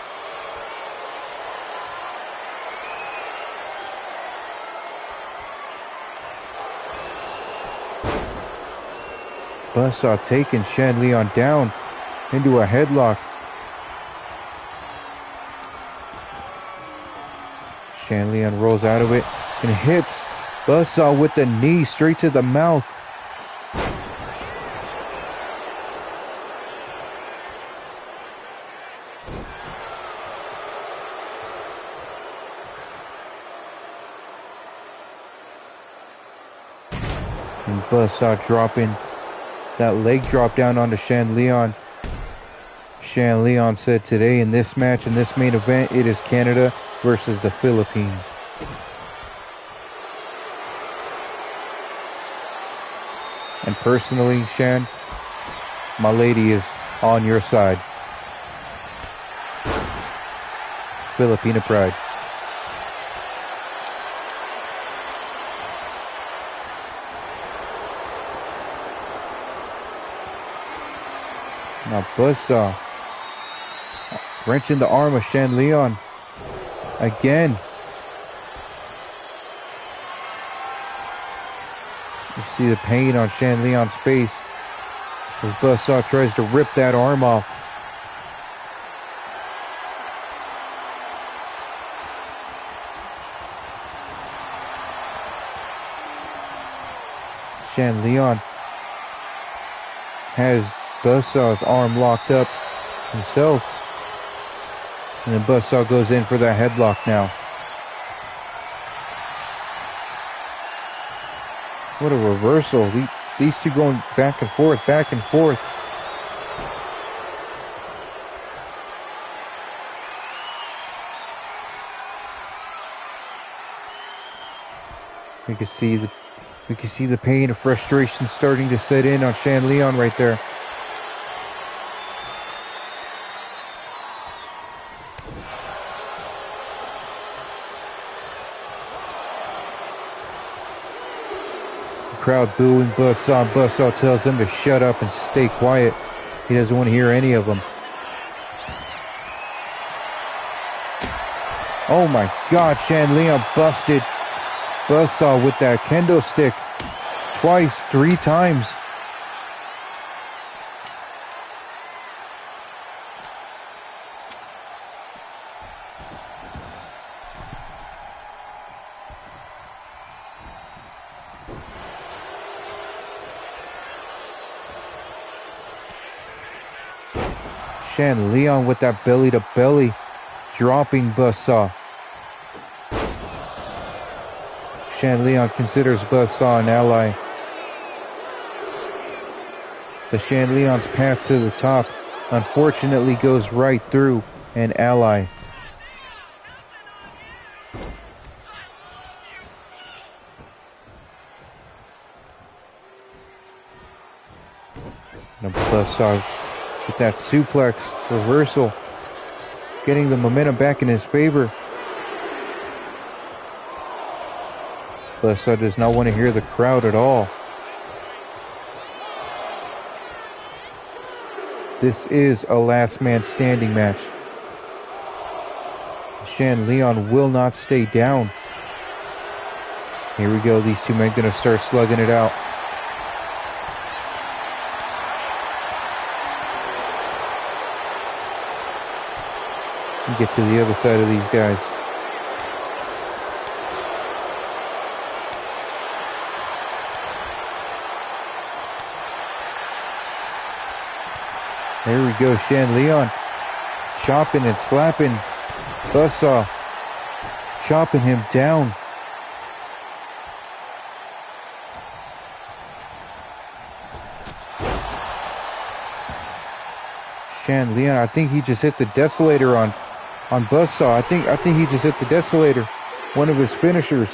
Buzzsaw taking Shan Leon down into a headlock. Shan Leon rolls out of it and hits Buzzsaw with the knee straight to the mouth. And Buzzsaw dropping that leg drop down onto Shan Leon. Shan Leon said today in this match, in this main event, it is Canada versus the Philippines. And personally, Shan, my lady is on your side. Filipina pride. Now Buzzsaw wrenching the arm of Shan Leon again. You see the pain on Shan Leon's face as Buzzsaw tries to rip that arm off. Shan Leon has Buzzsaw's arm locked up himself. And then Buzzsaw goes in for that headlock now. What a reversal. These two going back and forth, back and forth. We can see the pain and frustration starting to set in on Shan Leon right there. Crowd booing Buzzsaw. Buzzsaw tells him to shut up and stay quiet. He doesn't want to hear any of them. Oh my God, Shan Leon busted Buzzsaw with that kendo stick twice, 3 times. Shan Leon with that belly to belly, dropping Buzzsaw. Shan Leon considers Buzzsaw an ally. The Shan Leon's path to the top unfortunately goes right through an ally. And Buzzsaw with that suplex reversal, getting the momentum back in his favor. Buzzsaw does not want to hear the crowd at all. This is a last man standing match. Shan Leon will not stay down. Here we go, these two men gonna start slugging it out. Get to the other side of these guys. There we go, Shan Leon chopping and slapping Buzzsaw, chopping him down. Shan Leon, I think he just hit the Desolator on Buzzsaw. I think he just hit the Desolator, one of his finishers.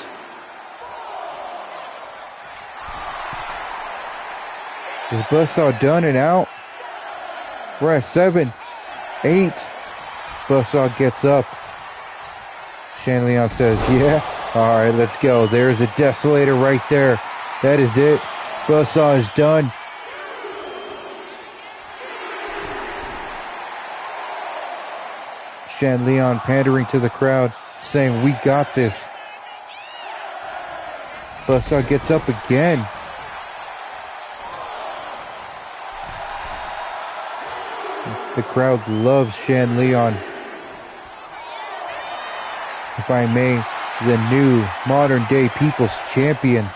Is Buzzsaw done and out? We're at 7, 8. Buzzsaw gets up. Shan Leon says, yeah, alright, let's go. There's a Desolator right there. That is it. Buzzsaw is done. Shan Leon pandering to the crowd, saying, we got this. Buzzsaw gets up again. The crowd loves Shan Leon. If I may, the new modern day people's champion.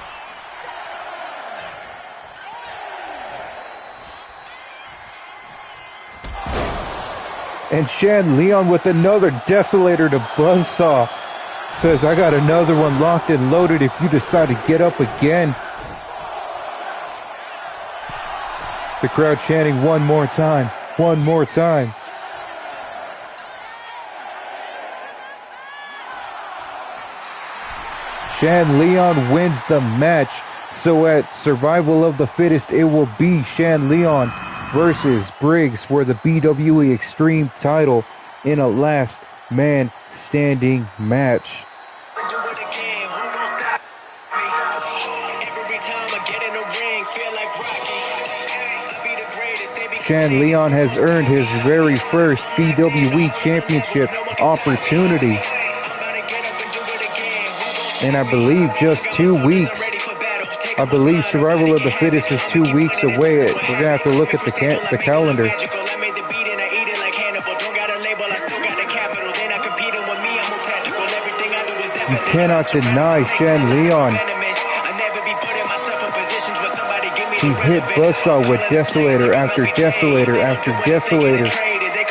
And Shan Leon with another Desolator to Buzzsaw. Says, I got another one locked and loaded if you decide to get up again. The crowd chanting one more time. One more time. Shan Leon wins the match. So at Survival of the Fittest, it will be Shan Leon versus Briggs for the BWE Xtreme title in a last man standing match. Shan Leon has earned his very first BWE Championship opportunity. And I believe just 2 weeks. I believe Survival of the Fittest is 2 weeks away. We're going to have to look at the calendar. You cannot deny Shan Leon. He hit Buzzsaw with Desolator after Desolator after Desolator,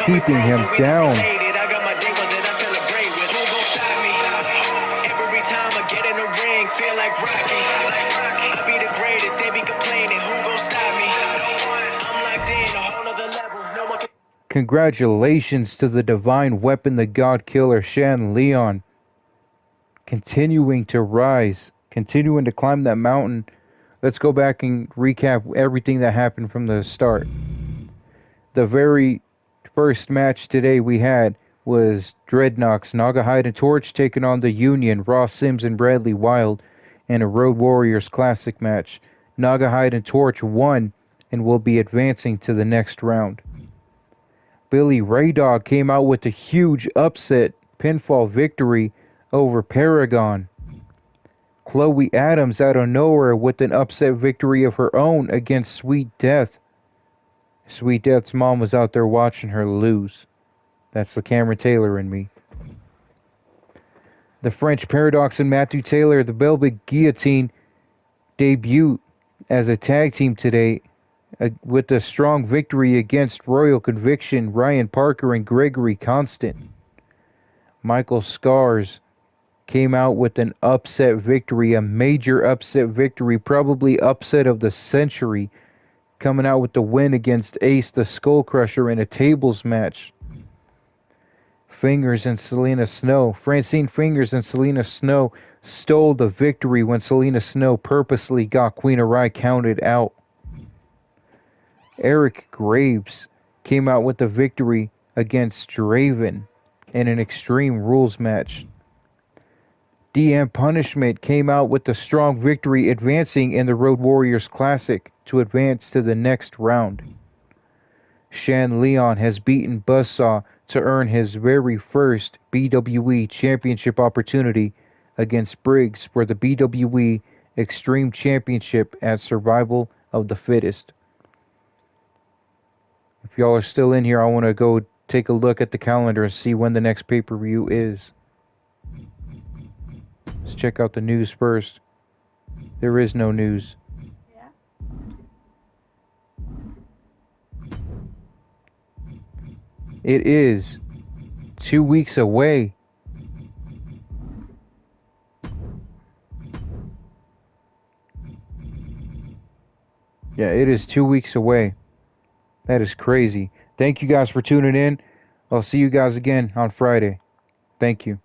keeping him down. like Rocky. I be the greatest, they be complaining, who gon' stop me? I'm locked in a whole nother level, no one can. Congratulations to the divine weapon, the God Killer, Shan Leon. Continuing to rise, continuing to climb that mountain. Let's go back and recap everything that happened from the start. The very first match today we had was Dreadnoks, Naga Hide and Torch taking on the Union, Ross Sims and Bradley Wild, in a Road Warriors Classic match. Naga Hide and Torch won and will be advancing to the next round. Billy Ray Dog came out with a huge upset pinfall victory over Paragon. Chloe Adams out of nowhere with an upset victory of her own against Sweet Death. Sweet Death's mom was out there watching her lose. That's the Cameron Taylor in me. The French Paradox and Matthew Taylor, the Velvet Guillotine, debut as a tag team today with a strong victory against Royal Conviction, Ryan Parker and Gregory Constant. Michael Scars came out with an upset victory, a major upset victory, probably upset of the century, coming out with the win against Ace the Skull Crusher in a tables match. Fingers and Selena Snow. Francine Fingers and Selena Snow stole the victory when Selena Snow purposely got Queen of Rye counted out. Eric Graves came out with the victory against Draven in an Extreme Rules match. DMPunishment came out with a strong victory, advancing in the Road Warriors Classic to advance to the next round. Shan Leon has beaten Buzzsaw to earn his very first BWE Championship opportunity against Briggs for the BWE Xtreme Championship at Survival of the Fittest. If y'all are still in here, I want to go take a look at the calendar and see when the next pay-per-view is. Let's check out the news first. There is no news. It is 2 weeks away. Yeah, it is 2 weeks away. That is crazy. Thank you guys for tuning in. I'll see you guys again on Friday. Thank you.